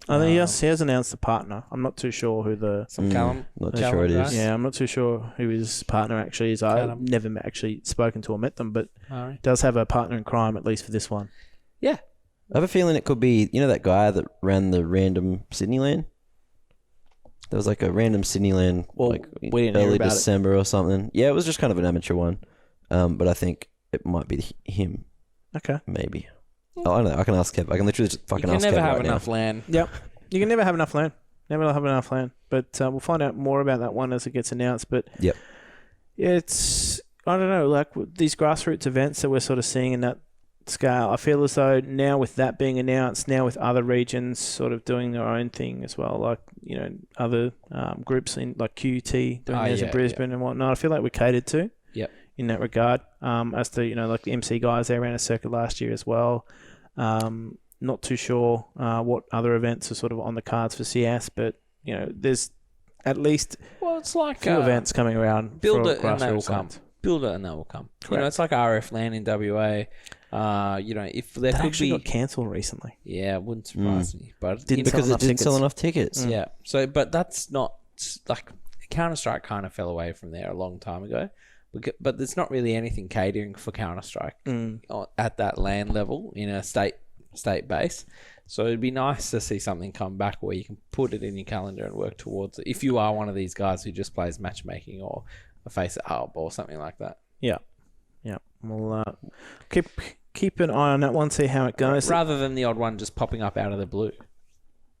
I think he has announced a partner. I'm not too sure who the. Callum. Not too Callum sure it guy? is. Yeah, I'm not too sure who his partner actually is. I've Callum. never actually spoken to or met them, but Alright. does have a partner in crime, at least for this one. Yeah. I have a feeling it could be, that guy that ran the random Sydney LAN? There was like a random Sydney LAN Well, in we didn't hear early about it. December or something. Yeah, it was just kind of an amateur one. But I think it might be him, Okay. maybe. Oh, I don't know. I can ask Kev. I can literally just You fucking can ask never Kev have right enough now. land. Yep. You can never have enough land. Never have enough land. But we'll find out more about that one as it gets announced. But Yep. yeah, I don't know, like these grassroots events that we're sort of seeing in that scale, I feel as though now with that being announced, now with other regions sort of doing their own thing as well, like, other groups in like QT doing theirs in Brisbane and whatnot, I feel like we're catered to. Yep. In that regard, as to, like the MC guys, they ran a circuit last year as well. Not too sure what other events are sort of on the cards for CS, but, there's at least It's like few events coming around. build for it and they will grassroots come. lands. Build it and they will come. Correct. It's like RF LAN in WA. If there That could actually be, got cancelled recently. yeah, it wouldn't surprise me. But Didn't you know, sell Because it enough didn't sell tickets. enough tickets. yeah. So, but that's not like Counter-Strike kind of fell away from there a long time ago. But there's not really anything catering for Counter-Strike at that LAN level in a state base. So it'd be nice to see something come back where you can put it in your calendar and work towards it. If you are one of these guys who just plays matchmaking or a face at hub or something like that. Yeah. We'll keep an eye on that one, see how it goes. Rather than the odd one just popping up out of the blue.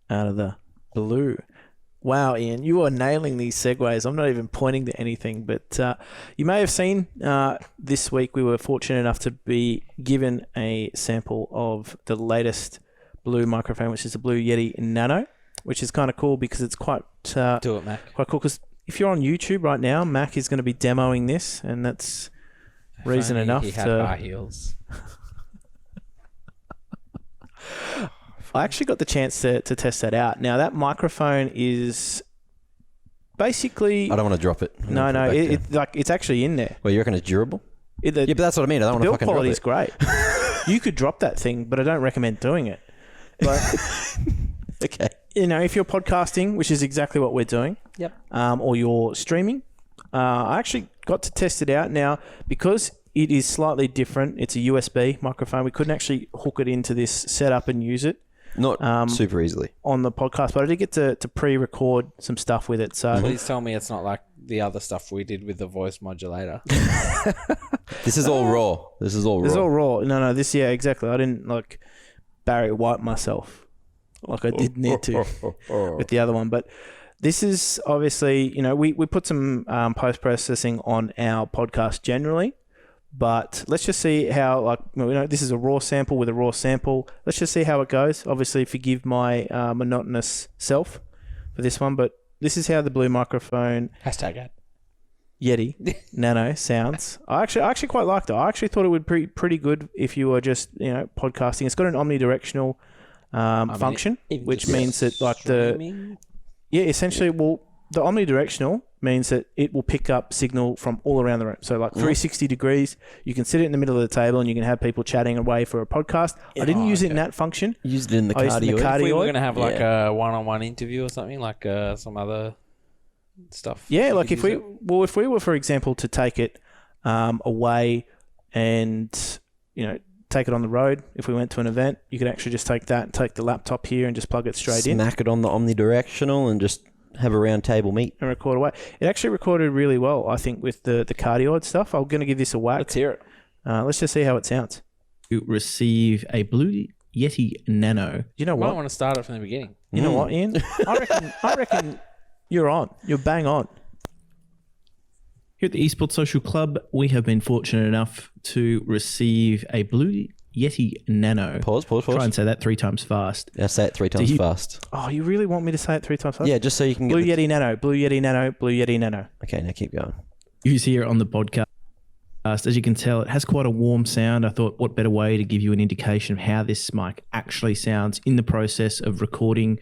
Out of the blue. Wow, Ian, you are nailing these segues. I'm not even pointing to anything, but you may have seen this week we were fortunate enough to be given a sample of the latest blue microphone, which is the blue Yeti Nano, which is kind of cool because it's quite Do it, Mac. quite cool. Because if you're on YouTube right now, Mac is going to be demoing this, and that's reason If only enough he had to. high heels. I actually got the chance to test that out. Now that microphone is basically I don't want to drop it. I'm no, gonna put it back down. it's actually in there. Well, you reckon it's durable? The Yeah, but that's what I mean. I don't want to build fucking drop quality is it. great. You could drop that thing, but I don't recommend doing it. But Okay. if you're podcasting, which is exactly what we're doing, Yep. or you're streaming, I actually got to test it out now because it is slightly different. It's a USB microphone. We couldn't actually hook it into this setup and use it Not super easily. on the podcast, but I did get to pre-record some stuff with it. So Please tell me it's not like the other stuff we did with the voice modulator. This is all raw. This is all raw. It's all raw. No, this, yeah, exactly. I didn't like Barry White myself like I did need to with the other one. But this is obviously, we put some post-processing on our podcast generally, but let's just see how, this is a raw sample with a raw sample. Let's just see how it goes. Obviously, forgive my monotonous self for this one, but this is how the blue microphone #ad. Yeti Nano sounds. I actually quite liked it. I actually thought it would be pretty good if you were just podcasting. It's got an omnidirectional function, which means that essentially, the omnidirectional means that it will pick up signal from all around the room. So 360 degrees, you can sit it in the middle of the table and you can have people chatting away for a podcast. I didn't use it in that function. You used it in the cardioid. If we were going to have a one-on-one interview or something, like some other stuff. Yeah, like if we were, for example, to take it away and, take it on the road, if we went to an event, you could actually just take that and take the laptop here and just plug it straight in. Smack it on the omnidirectional and just have a round table meet. And record away. It actually recorded really well, I think, with the cardioid stuff. I'm going to give this a whack. Let's hear it. Let's just see how it sounds. You receive a blue Yeti Nano. You know I what? want to start it from the beginning. You know what, Ian? I reckon you're on. You're bang on. Here at the Esports Social Club, we have been fortunate enough to receive a blue Yeti Nano. Pause. Try and say that 3 times fast. Yeah, say it 3 times fast. Oh, you really want me to say it 3 times fast? Yeah, just so you can Blue get Yeti Nano, Blue Yeti Nano, Blue Yeti Nano. Okay, now keep going. Use here on the podcast. As you can tell, it has quite a warm sound. I thought, what better way to give you an indication of how this mic actually sounds in the process of recording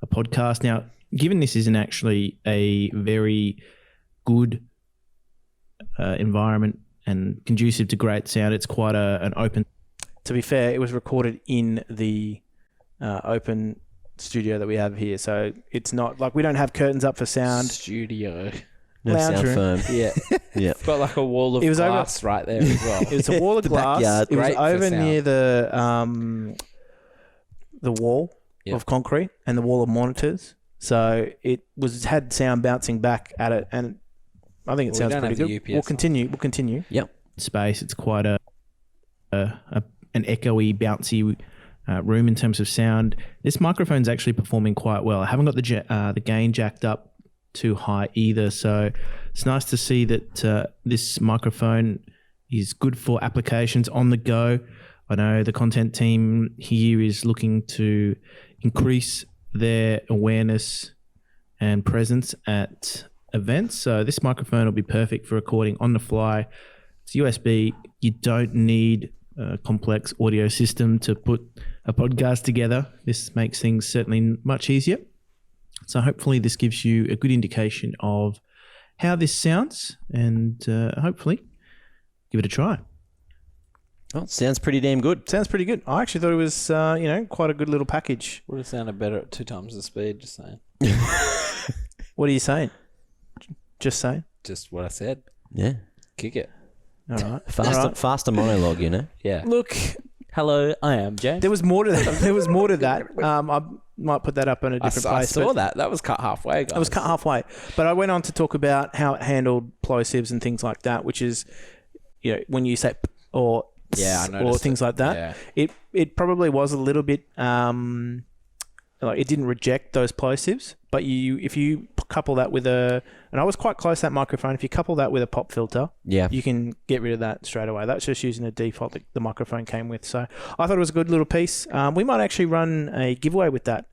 a podcast. Now, given this isn't actually a very good environment and conducive to great sound, it's quite an open... To be fair, it was recorded in the open studio that we have here. So it's not like we don't have curtains up for sound. Studio. No Lounge sound room. firm. Yeah. Yeah. It's got like a wall of It was over- glass right there as well. It was a wall of The glass. backyard. It was Great for over sound. near the wall of concrete and the wall of monitors. So it had sound bouncing back at it, and I think it sounds don't pretty have good. the We'll UPS continue. Yep. space. It's quite an echoey, bouncy room in terms of sound. This microphone's actually performing quite well. I haven't got the gain jacked up too high either, so it's nice to see that this microphone is good for applications on the go. I know the content team here is looking to increase their awareness and presence at events, so this microphone will be perfect for recording on the fly. It's USB. You don't need a complex audio system to put a podcast together. This makes things certainly much easier. So hopefully this gives you a good indication of how this sounds, and hopefully give it a try. Oh, sounds pretty damn good. Sounds pretty good. I actually thought it was quite a good little package. Would have sounded better at 2 times the speed, just saying. What are you saying? Just saying. Just what I said. Yeah. Kick it. All right. Faster monologue, Yeah. Look, Hello, I am James. there was more to that. I might put that up in a different I place. saw but that. That was cut halfway, guys. It was cut halfway. But I went on to talk about how it handled plosives and things like that, which is, when you say p- or Yeah, I s- or noticed things it. like that. Yeah. It probably was a little bit like it didn't reject those plosives, but if you couple that with and I was quite close to that microphone. If you couple that with a pop filter, Yeah. you can get rid of that straight away. That's just using the default that the microphone came with. So I thought it was a good little piece. We might actually run a giveaway with that.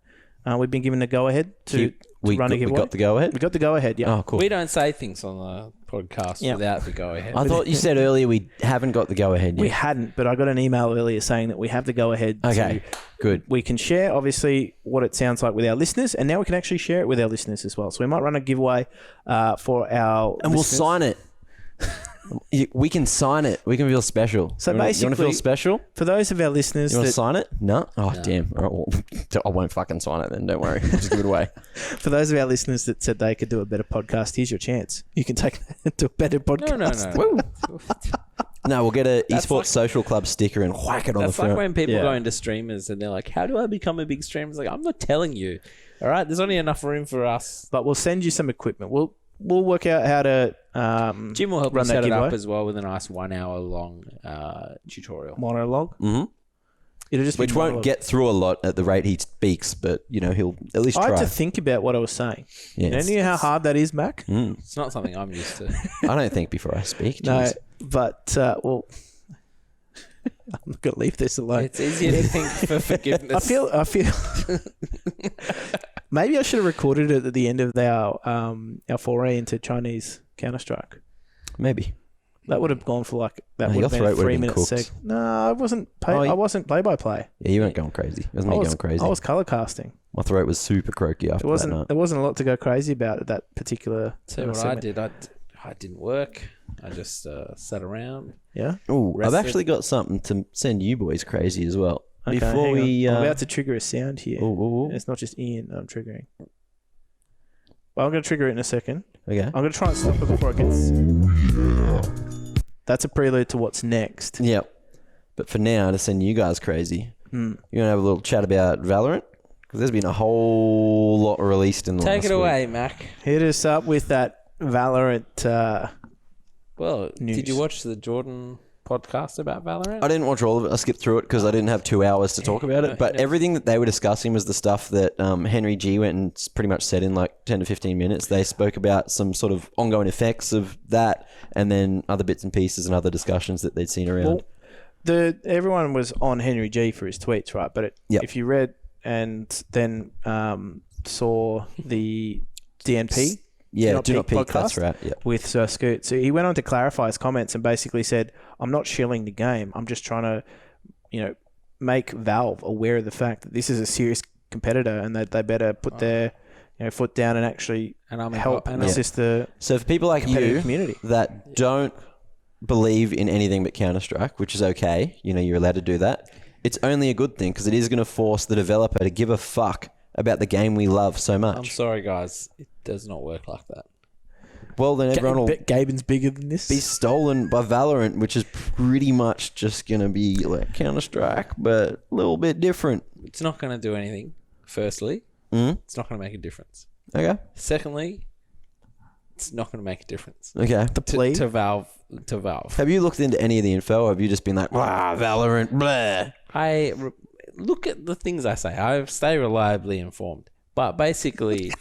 We've been given the go ahead to run a giveaway. We got the go ahead? We got the go ahead. Yeah. Oh, cool. We don't say things on the podcast Yeah. without the go ahead. I thought you said earlier we haven't got the go ahead yet. We hadn't, but I got an email earlier saying that we have the go ahead. Okay, good. We can share, obviously, what it sounds like with our listeners, and now we can actually share it with our listeners as well. So we might run a giveaway for our And we'll listeners. sign it. We can sign it. We can feel special. So you want to basically- feel special? For those of our listeners You want to that, sign it? No? Oh, damn. All right, well, I won't fucking sign it then. Don't worry. I'll just give it away. for those of our listeners that said they could do a better podcast, here's your chance. You can take that to a better podcast. No. No, we'll get a That's Esports like- Social Club sticker and whack it on the That's like front. when people Yeah. go into streamers and they're like, how do I become a big streamer? It's like, I'm not telling you. All right? There's only enough room for us. But we'll send you some equipment. we'll work out how to Jim will help run you that set it giveaway. up as well with a nice 1 hour long tutorial. Monologue. Mhm. It'll just be Which won't monologue. get through a lot at the rate he speaks, but he'll at least I try. had to think about what I was saying. Yes. You know how hard that is, Mac? It's not something I'm used to. I don't think before I speak. No, Jeez. but well, I'm gonna leave this alone. It's easier to think for forgiveness. I feel. Maybe I should have recorded it at the end of our foray into Chinese Counter-Strike. Maybe. That would have gone for like that No, would your have been throat a would have 3 been minute cooked. seg. No, I wasn't. I wasn't play-by-play. Yeah, you weren't going crazy. It wasn't me going crazy. I was color casting. My throat was super croaky after There wasn't. that night. There wasn't a lot to go crazy about at that particular. So what I segment. did, I didn't work. I just sat around. Yeah. Oh, I've rested. actually got something to send you boys crazy as well. Okay, Before hang we, on. I'm about to trigger a sound here. oh, It's not just Ian that I'm triggering. Well, I'm going to trigger it in a second. okay. I'm going to try and stop it before it gets... That's a prelude to what's next. Yep. But for now, to send you guys crazy, you're going to have a little chat about Valorant? Because there's been a whole lot released in the Take last it week. away, Mac. Hit us up with that Valorant... Well, News. did you watch the Jordan podcast about Valorant? I didn't watch all of it. I skipped through it because I didn't have 2 hours to talk about it. But everything that they were discussing was the stuff that Henry G went and pretty much said in like 10 to 15 minutes. They spoke about some sort of ongoing effects of that and then other bits and pieces and other discussions that they'd seen around. Well, everyone was on Henry G for his tweets, right? But Yep. if you read and then saw the DNP... Yeah, do not peek. podcast That's right. Yeah. with Scoot. So he went on to clarify his comments and basically said, I'm not shilling the game. I'm just trying to, make Valve aware of the fact that this is a serious competitor and that they better put their foot down and actually help and assist the So for people like competitive you community. that don't believe in anything but Counter-Strike, which is okay, you're allowed to do that, it's only a good thing because it is going to force the developer to give a fuck about the game we love so much. I'm sorry, guys. It does not work like that. Well, then everyone will Gaben's bigger than this. be stolen by Valorant, which is pretty much just going to be like Counter-Strike, but a little bit different. It's not going to do anything, firstly. Mm? It's not going to make a difference. Okay. Secondly, it's not going to make a difference. Okay. plea? To Valve. Have you looked into any of the info, or have you just been like, Valorant, blah? Look at the things I say. I stay reliably informed. But basically,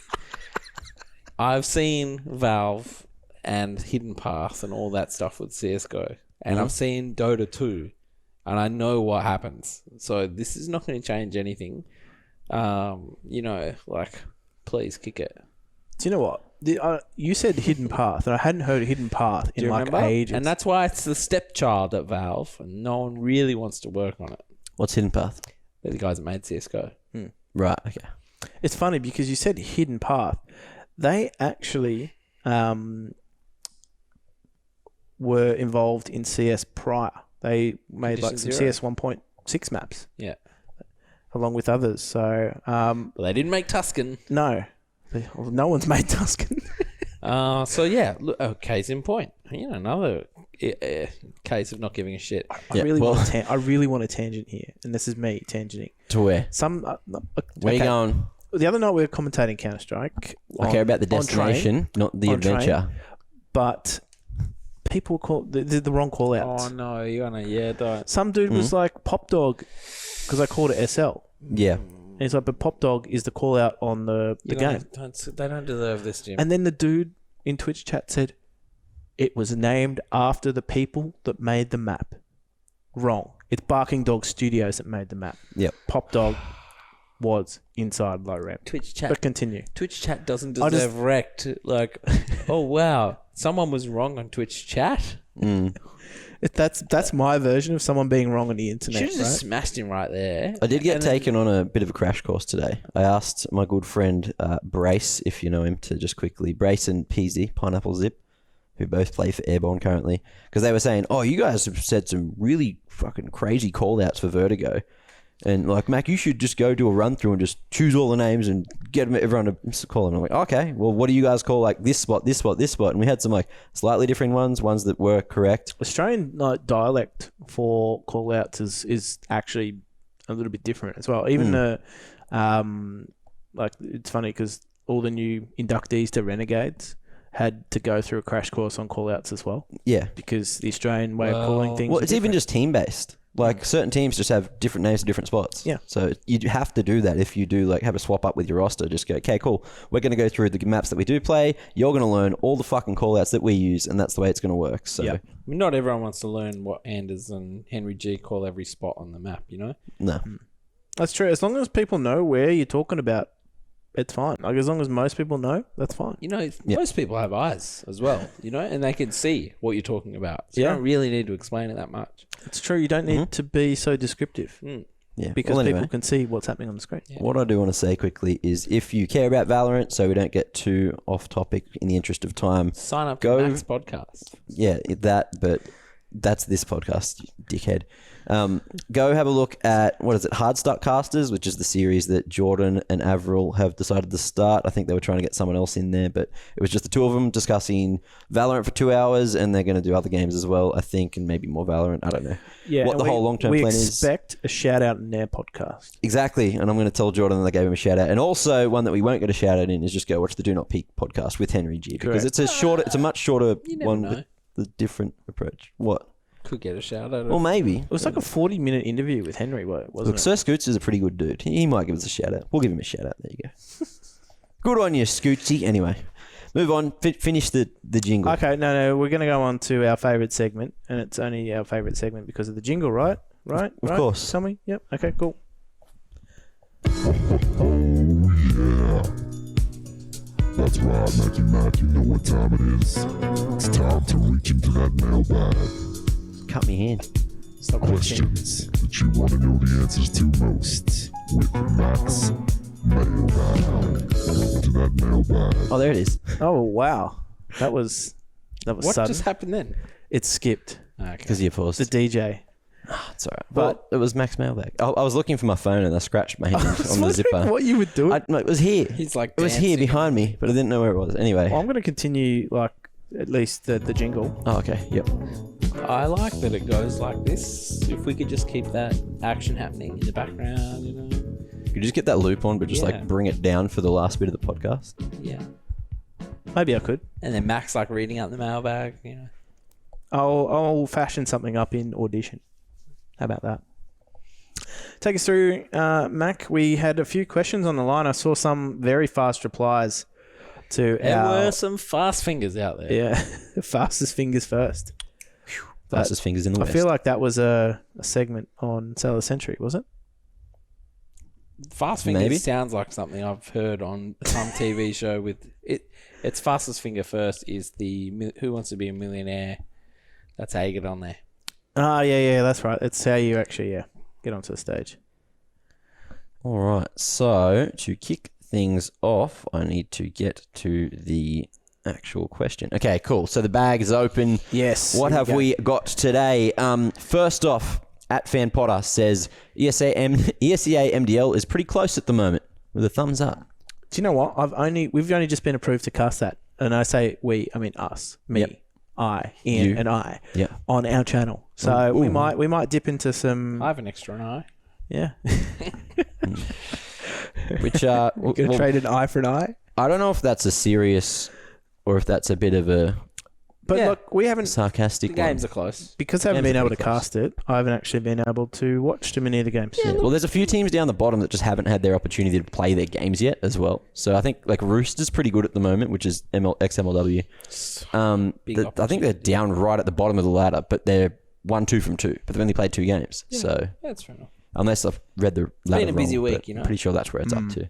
I've seen Valve and Hidden Path and all that stuff with CSGO. And I've seen Dota 2. And I know what happens. So this is not going to change anything. Please kick it. Do you know what? You said Hidden Path, and I hadn't heard Hidden Path in Do you like remember? ages. And that's why it's the stepchild at Valve. And no one really wants to work on it. What's Hidden Path? They're the guys that made CSGO. Right, okay. It's funny because you said Hidden Path. They actually were involved in CS prior. They made like some Condition CS 1.6 maps Yeah. along with others. So But they didn't make Tuscan. no, no one's made Tuscan. So yeah, look, case in point. Another case of not giving a shit. I really want a tangent here, and this is me tangenting. To where? Where you going? The other night we were commentating Counter-Strike. I care about the destination, not the on train. adventure. But people call the wrong call outs. Oh no, you're gonna don't. Some dude was like Pop Dog because I called it SL. Yeah. And he's like, but Pop Dog is the call out on the game. They don't deserve this, Jim. And then the dude in Twitch chat said, it was named after the people that made the map. Wrong. It's Barking Dog Studios that made the map. Yep. Pop Dog was inside low ramp. Twitch chat. But continue. Twitch chat doesn't I deserve wrecked. Like, oh wow, someone was wrong on Twitch chat. That's my version of someone being wrong on the internet. Should have right? just smashed him right there. I did get taken on a bit of a crash course today. I asked my good friend Brace, if you know him, to just quickly, Brace and Peasy, Pineapple Zip, who both play for Airborne currently, because they were saying, oh, you guys have said some really fucking crazy call-outs for Vertigo. And like, Mac, you should just go do a run through and just choose all the names and get everyone to call them. I'm like, okay, well, what do you guys call like this spot, this spot, this spot? And we had some like slightly different ones that were correct. Australian dialect for call outs is actually a little bit different as well. Even the like, it's funny because all the new inductees to Renegades had to go through a crash course on call-outs as well, Yeah. because the Australian way of calling things. Well, are it's even different. just team-based. Like, certain teams just have different names for different spots. Yeah. So you have to do that if you do, like, have a swap up with your roster. Just go, okay, cool. We're going to go through the maps that we do play. You're going to learn all the fucking call-outs that we use, and that's the way it's going to work. So, Yeah. I mean, not everyone wants to learn what Anders and Henry G call every spot on the map, you know? no. That's true. As long as people know where you're talking about, it's fine. Like, as long as most people know, that's fine. You know, most people have eyes as well, you know, and they can see what you're talking about. So Yeah. you don't really need to explain it that much. It's true. You don't need to be so descriptive Yeah. because Well, anyway, people can see what's happening on the screen. what I do want to say quickly is if you care about Valorant, so we don't get too off topic in the interest of time, Sign up Go- for Max podcast. yeah, that, but that's this podcast, you dickhead. Go have a look at, what is it, Hard Start Casters, which is the series that Jordan and Avril have decided to start. I think they were trying to get someone else in there, but it was just the two of them discussing Valorant for 2 hours, and they're going to do other games as well, I think, and maybe more Valorant. I don't know. Yeah, what and the whole long-term we plan is. expect a shout out in their podcast. Exactly, and I'm going to tell Jordan that I gave him a shout out, and also one that we won't get a shout out in is just go watch the Do Not Peak podcast with Henry G, because Correct. it's a much shorter You never one know. with the different approach. What? Could get a shout out. Well, maybe. It was like a 40-minute interview with Henry, wasn't Look, it? Sir Scoots is a pretty good dude. He might give us a shout out. We'll give him a shout out. There you go. Good on you, Scootsy. Anyway, move on. Finish the jingle. Okay, no, we're going to go on to our favourite segment, and it's only our favourite segment because of the jingle, right? Right? Of right? course. Tell me. Yep. Okay, cool. That's right, Mackie Mac, you know what time it is. It's time to reach into that mailbag. Cut me hand. Stop watching. Questions that you want to know the answers to most with Mac's mailbag. Go to that mailbag. Oh, there it is. Oh, wow. That was What sudden. just happened then? It skipped. Okay. Because you paused. The DJ. It's all right. But- Well, it was Max mailbag. I was looking for my phone and I scratched my hand I was on the wondering zipper. what you would do. No, it was here. He's like It was here dancing. behind me, but I didn't know where it was. Anyway. Well, I'm going to continue, like, at least the jingle. Oh, okay. Yep. I like that it goes like this. If we could just keep that action happening in the background, you know. Could you just get that loop on, but just Yeah. like bring it down for the last bit of the podcast? Yeah. Maybe I could. And then Max like reading out the mailbag, you know. I'll fashion something up in Audition. How about that? Take us through, Mac. We had a few questions on the line. I saw some very fast replies to There our... were some fast fingers out there. Yeah, fastest fingers first. Fastest fingers in the I West. feel like that was a segment on Sailor Century, was it? Fast fingers Maybe. sounds like something I've heard on some TV show with it. It's fastest finger first is the Who Wants to Be a Millionaire. That's how you get on there. Ah, yeah, that's right. It's how you actually, get onto the stage. All right. So to kick things off, I need to get to the actual question. Okay, cool. So the bag is open. Yes. What here have go. we got today? First off, at Fan Potter says ESA MDL is pretty close at the moment with a thumbs up. Do you know what? We've only just been approved to cast that, and I say we, I mean us, me, Yep. I, Ian, You. and I, Yep. on our channel. So Ooh. we might dip into some, I have an extra eye. yeah. Which Gonna well, trade an eye for an eye. I don't know if that's a serious or if that's a bit of a But Yeah. look, we haven't, sarcastic The one. games are close. because I haven't Games been are able to pretty close. cast it. I haven't actually been able to watch too many of the games. Yeah, well, there's a few teams down the bottom that just haven't had their opportunity to play their games yet as well. So I think like Rooster's pretty good at the moment, which is XMLW. Big I think they're down right at the bottom of the ladder, but they're 1-2 from 2, but they've only played 2 games. So That's fair enough. unless I've read the ladder been a busy wrong, week, but you know. I'm pretty sure that's where it's up to.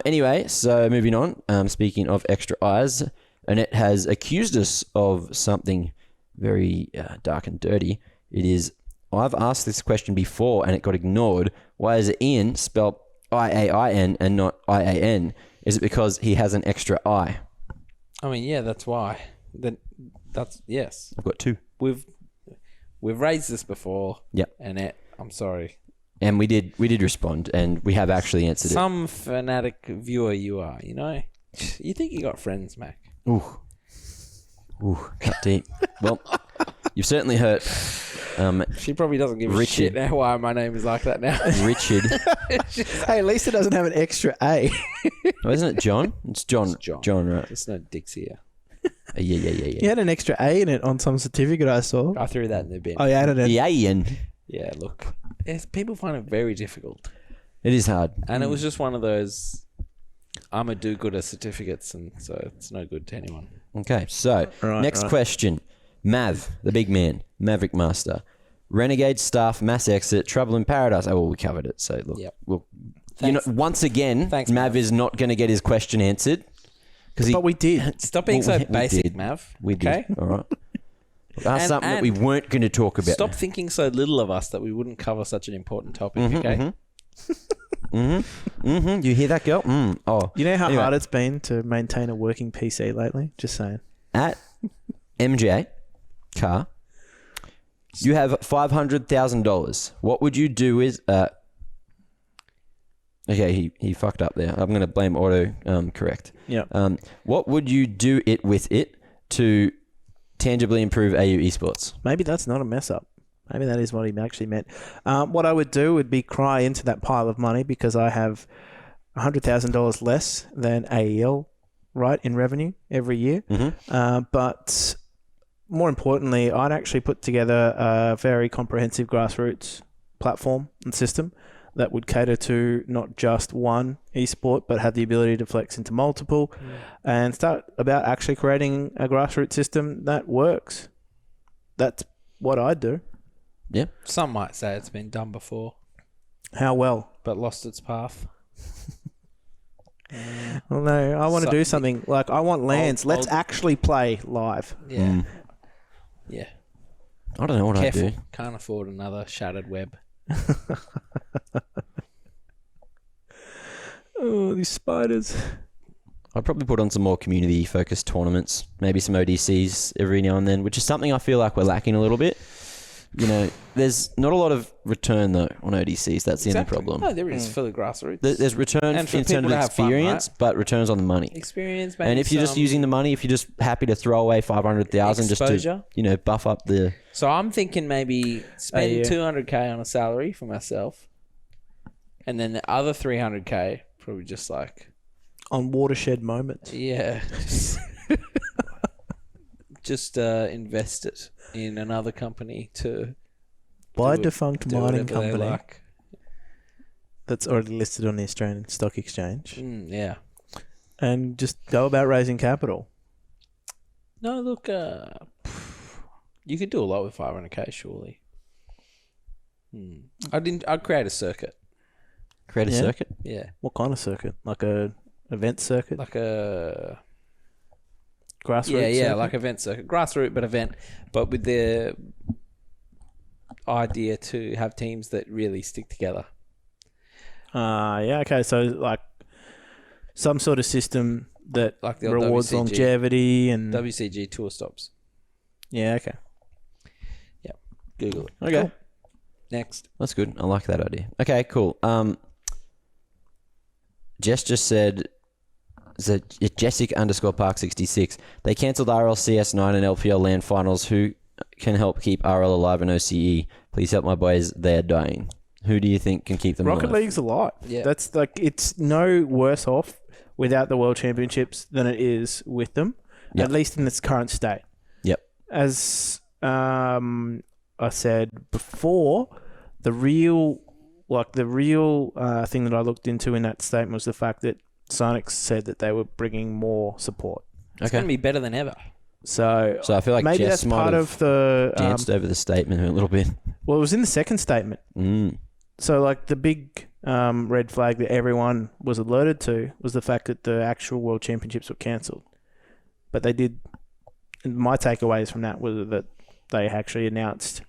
Anyway, so moving on. Speaking of extra eyes, Annette has accused us of something very dark and dirty. It is, I've asked this question before and it got ignored. Why is it Ian spelled I-A-I-N and not I-A-N? Is it because he has an extra I? I mean, yeah, that's why. That's yes. I've got 2. We've raised this before. Yep. And I'm sorry. And we did respond, and we have actually answered Some fanatic viewer you are, you know? You think you got friends, Mac. it. Ooh, cut deep. Well, you've certainly hurt She probably doesn't give a Richard. shit now why my name is like that now. Richard. Hey, at least it doesn't have an extra A. Oh, isn't it John? It's John. It's John. John, right? There's no dicks here. Yeah. You had an extra A in it on some certificate I saw. I threw that in the bin. I added it. Yeah, Ian. Yeah, look. People find it very difficult. It is hard. And it was just one of those, I'm a do-gooder certificates, and so it's no good to anyone. Okay, so next question. Mav, the big man, Maverick Master. Renegade staff, mass exit, trouble in paradise. Oh, well, we covered it. So, look, Yep. once again, Thanks, Mav is not going to get his question answered. But we did. Stop being Well, so we basic, did. Mav. We okay? did. All right. That's And- something that we weren't going to talk about. Stop thinking so little of us that we wouldn't cover such an important topic, okay? You hear that, girl? Oh. You know how Anyway. hard it's been to maintain a working PC lately? Just saying. At MJ Car, you have $500,000. What would you do with... Okay, he fucked up there. I'm going to blame auto correct. Yeah. What would you do with it to tangibly improve AU esports? Maybe that's not a mess up. Maybe that is what he actually meant. What I would do would be cry into that pile of money because I have $100,000 less than AEL, right, in revenue every year. But more importantly, I'd actually put together a very comprehensive grassroots platform and system that would cater to not just one esport, but have the ability to flex into multiple and start about actually creating a grassroots system that works. That's what I'd do. Yeah. Some might say it's been done before, How well? but lost its path. Well, no, I want to do something like I want LANs. Let's actually play live. Yeah. Yeah. I don't know what I'd Careful. do. Can't afford another shattered web. Oh, these spiders. I'd probably put on some more community-focused tournaments, maybe some ODCs every now and then, which is something I feel like we're lacking a little bit. You know, there's not a lot of return, though, on ODCs. That's the only problem. No, there is for the grassroots. There's return And in for terms people of to have fun, experience, right? but returns on the money. Experience, And if you're just using the money, if you're just happy to throw away 500,000 just to, Exposure. buff up the... So I'm thinking maybe spend yeah. 200k on a salary for myself, and then the other 300k probably just like On watershed moments. just invest it in another company to Buy a do it- defunct do mining whatever they company like. that's already listed on the Australian Stock Exchange Yeah. and just go about raising capital. No, look, you could do a lot with 500k, surely. I'd create a circuit. Create a Yeah. circuit? Yeah, What kind of circuit? Like a event circuit? like a Grassroots circuit? like event circuit, grassroots but event, but with the idea to have teams that really stick together. Okay. So like some sort of system that Like the old rewards WCG. longevity and... WCG tour stops. Yeah, okay. Google it. Okay. Cool. Next. That's good. I like that idea. Okay, cool. Jess just said, Jessic_Park66. They cancelled RLCS 9 and LPL LAN finals. Who can help keep RL alive in OCE? Please help my boys. They're dying. Who do you think can keep them Rocket alive? League's a lot. Yeah. That's like, it's no worse off without the World Championships than it is with them, Yep. at least in its current state. Yep. As I said before, the real thing that I looked into in that statement was the fact that Sonic said that they were bringing more support. It's going to be better than ever. So I feel like maybe Jess that's might part have of the... danced over the statement a little bit. well, it was in the second statement. So, like, the big red flag that everyone was alerted to was the fact that the actual World Championships were cancelled. But they did... My takeaways from that was that they actually announced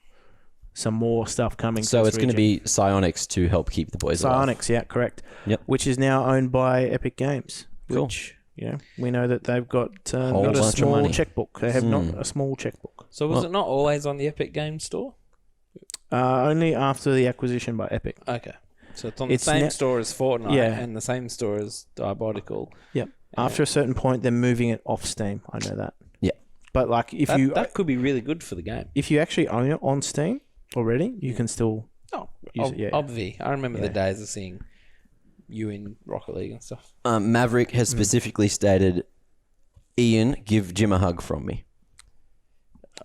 some more stuff coming. So to it's this going to region. be Psyonix to help keep the boys alive. Psyonix, yeah, correct. Yep. Which is now owned by Epic Games. Cool. Which, we know that they've got Whole not a bunch of small money. checkbook. They have not a small checkbook. So was it not always on the Epic Games Store? Only after the acquisition by Epic. Okay. So it's on It's the same ne- store as Fortnite Yeah. and the same store as Diabolical. Yep. After a certain point, they're moving it off Steam. I know that. Yeah. But like, That could be really good for the game. if you actually own it on Steam already, you can still Oh, use it. Yeah. obvi. I remember the Yeah. days of seeing you in Rocket League and stuff. Maverick has specifically stated Ian, give Jim a hug from me.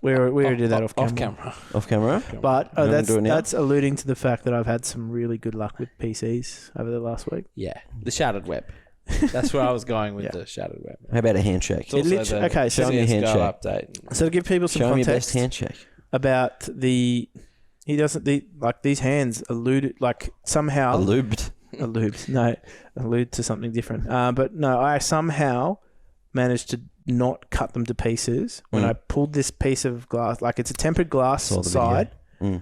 We already did that off camera. Off camera? But You wanna do it now? that's alluding to the fact that I've had some really good luck with PCs over the last week. Yeah, the shattered web. That's where I was going with the shattered web. How about a handshake? It's also literally- okay, so Show me a CS:GO handshake. update. So to give people some Show me your best context handshake. about these hands somehow allude to something different. But no, I somehow managed to not cut them to pieces when I pulled this piece of glass. Like it's a tempered glass Saw the side. video.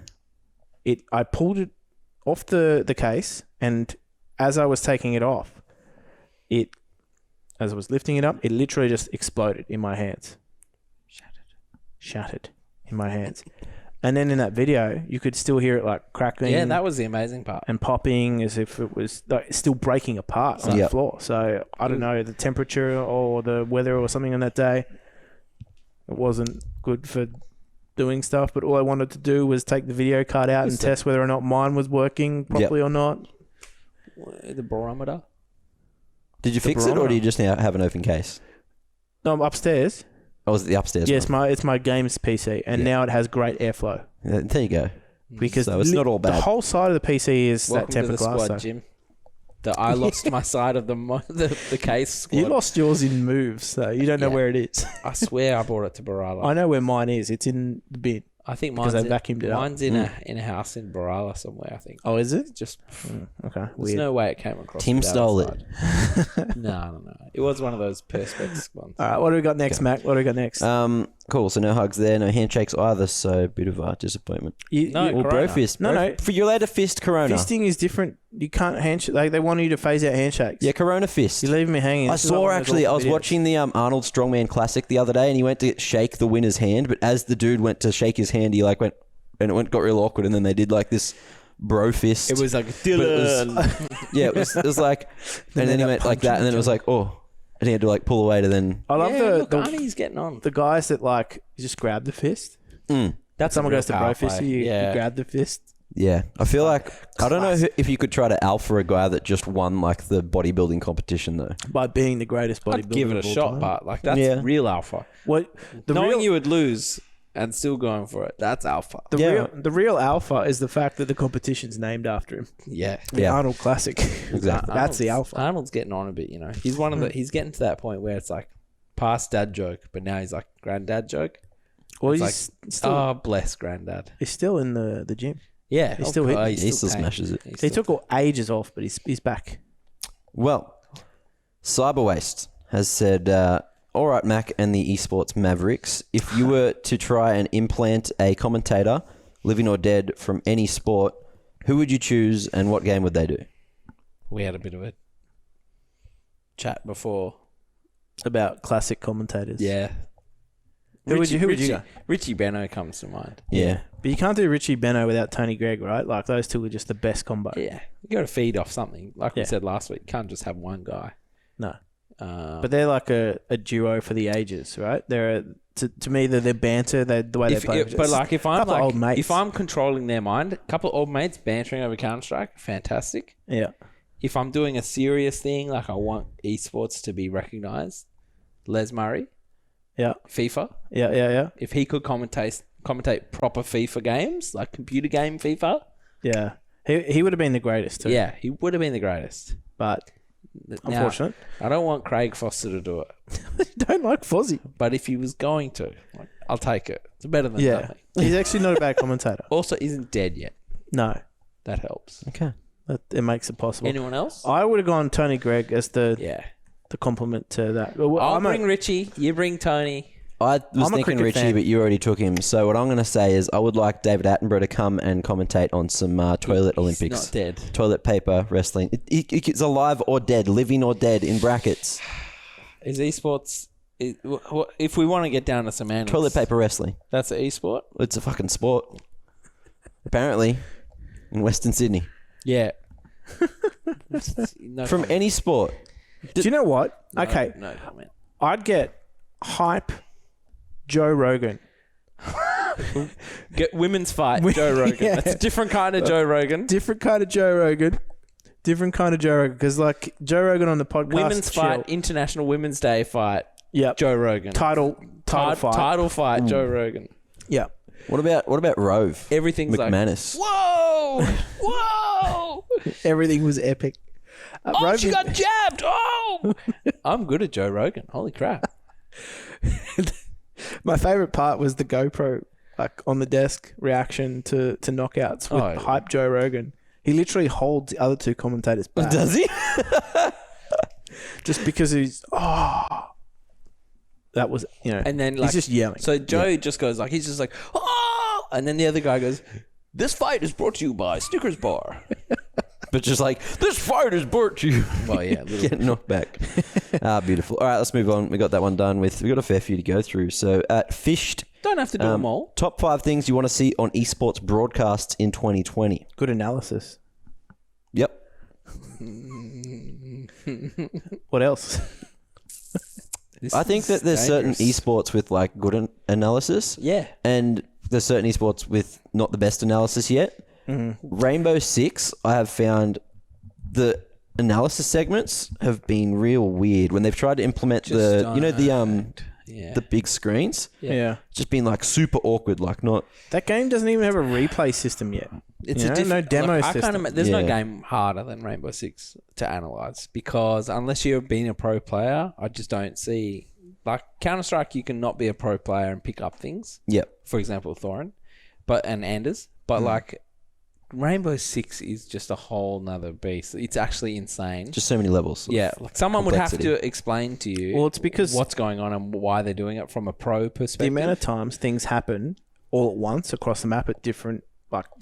I pulled it off the case, and as I was taking it off, as I was lifting it up, it literally just exploded in my hands. Shattered in my hands. And then in that video, you could still hear it like crackling. Yeah, that was the amazing part. And popping as if it was like, still breaking apart on the floor. So I don't know, the temperature or the weather or something on that day, it wasn't good for doing stuff. But all I wanted to do was take the video card out and test whether or not mine was working properly or not. The barometer. Did you fix it, or do you just now have an open case? No, I'm upstairs. Oh, was it the upstairs Yes, one? it's my games PC, and now it has great airflow. Yeah, there you go. Because So it's not all bad. The whole side of the PC is Welcome that tempered to the glass. squad, So. Jim. I lost my side of the case squad. You lost yours in moves, so you don't know where it is. I swear I brought it to Barala. I know where mine is. It's in the bin. I think because mine's they vacuumed it up. Mine's in a house in Barala somewhere. I think. Oh, is it? Just Okay, there's weird. no way it came across. Tim without stole a side. No. It was one of those perspex ones. All right, what do we got next, Mac? What do we got next? Cool. So no hugs there, no handshakes either. So a bit of a disappointment. No, Well, bro Corona. fist. No. You're allowed to fist Corona. Fisting is different. You can't handshake. Like they want you to phase out handshakes. Yeah, Corona fist. You leave me hanging. I This is like saw one of those actually. I was awful videos. watching the Arnold Strongman Classic the other day, and he went to shake the winner's hand, but as the dude went to shake his hand, he like went, and it got real awkward, and then they did like this bro fist. It was like Yeah, it was like, and then he went like that, and then it was like, oh, and he had to like pull away to then. I love look, the Arnie's getting on. the guys that like you just grab the fist. That's Someone goes to bro fist, you Yeah. grab the fist. Yeah, I feel like I don't know if you could try to alpha a guy that just won like the bodybuilding competition though. By being the greatest bodybuilder. I'd give it a of all shot, time. but like that's Yeah. real alpha. What the Knowing real you would lose and still going for it, that's alpha. the real alpha is the fact that the competition's named after him. Yeah. The Arnold Classic. Exactly. That's the alpha. Arnold's getting on a bit, you know. He's one of the. He's getting to that point where it's like past dad joke, but now he's like granddad joke. Well, It's he's still Oh, bless granddad. he's still in the gym. Yeah, He's still hitting. He still paying. smashes it. He's He still- took ages off, but he's back. Well, Cyber Waste has said, all right, Mac and the Esports Mavericks, if you were to try and implant a commentator, living or dead, from any sport, who would you choose and what game would they do? We had a bit of a chat before. About classic commentators. Yeah. Who would you go? Richie Benno comes to mind. Yeah. But you can't do Richie Benno without Tony Gregg, right? Like those two are just the best combo. Yeah. You got to feed off something. Like we Yeah. said last week, you can't just have one guy. No. But they're like a duo for the ages, right? They're to me they're banter, the way they play. But like if I'm couple of old mates. if I'm controlling their mind, a couple of old mates bantering over Counter-Strike, fantastic. Yeah. If I'm doing a serious thing, like I want esports to be recognized, Les Murray, Yeah. FIFA. Yeah. If he could commentate proper FIFA games, like computer game FIFA, Yeah. He would have been the greatest too. yeah, he would have been the greatest. But Now, unfortunate. I don't want Craig Foster to do it, Don't like Fozzie. but if he was going to, like, I'll take it. It's better than Yeah. nothing. He's actually not a bad commentator. Also, isn't dead yet. No. That helps. Okay. It makes it possible. Anyone else? I would have gone Tony Gregg as the Yeah. compliment to that. Well, I'll I'm a- bring Richie. You bring Tony. I was I'm a thinking cricket Richie, fan. but you already took him. So what I'm going to say is I would like David Attenborough to come and commentate on some toilet Olympics. He's not dead. Toilet paper wrestling. It's alive or dead, living or dead in brackets. Is esports? If we want to get down to semantics, Toilet paper wrestling. That's an esport. It's a fucking sport. Apparently, in Western Sydney. Yeah. No From comment. any sport. Do you know what? Okay. No comment. I'd get hype Joe Rogan. Get women's fight. Joe Rogan. Yeah. That's a different kind of Joe Rogan. Different kind of Joe Rogan. Different kind of Joe Rogan. Because like Joe Rogan on the podcast. Women's chill. fight. International Women's Day fight. Yep. Joe Rogan. Title fight. Title fight, Joe Rogan. Yeah. What about Rove? Everything's McManus. like, whoa, whoa. Everything was epic. Oh, she got jabbed. Oh. I'm good at Joe Rogan. Holy crap. My favorite part was the GoPro, like on the desk reaction to knockouts with hype Joe Rogan. He literally holds the other two commentators back. Does he? Just because that was, and then like, he's just yelling. So Joe just goes like, he's just like, oh, and then the other guy goes, this fight is brought to you by Snickers Bar. But just like, this fight is brought to you. Well, yeah. Getting knocked back. Beautiful. All right, let's move on. We got that one done with. We got a fair few to go through. So at Fished. Don't have to do them all. Top 5 things you want to see on esports broadcasts in 2020. Good analysis. Yep. What else? I think that there's certain esports with like good analysis. Yeah. And there's certain esports with not the best analysis yet. Rainbow Six, I have found the analysis segments have been real weird when they've tried to implement the big screens. Yeah. It's just been like super awkward, like not. That game doesn't even have a replay system yet. It's no demo system. There's no game harder than Rainbow Six to analyze because unless you've been a pro player, I just don't see. Like Counter-Strike, you can not be a pro player and pick up things. Yep. For example, Thorin, and Anders, but like Rainbow Six is just a whole nother beast. It's actually insane. Just so many levels. Yeah, like someone would have to explain to you. Well, it's because what's going on and why they're doing it from a pro perspective. The amount of times things happen all at once across the map at different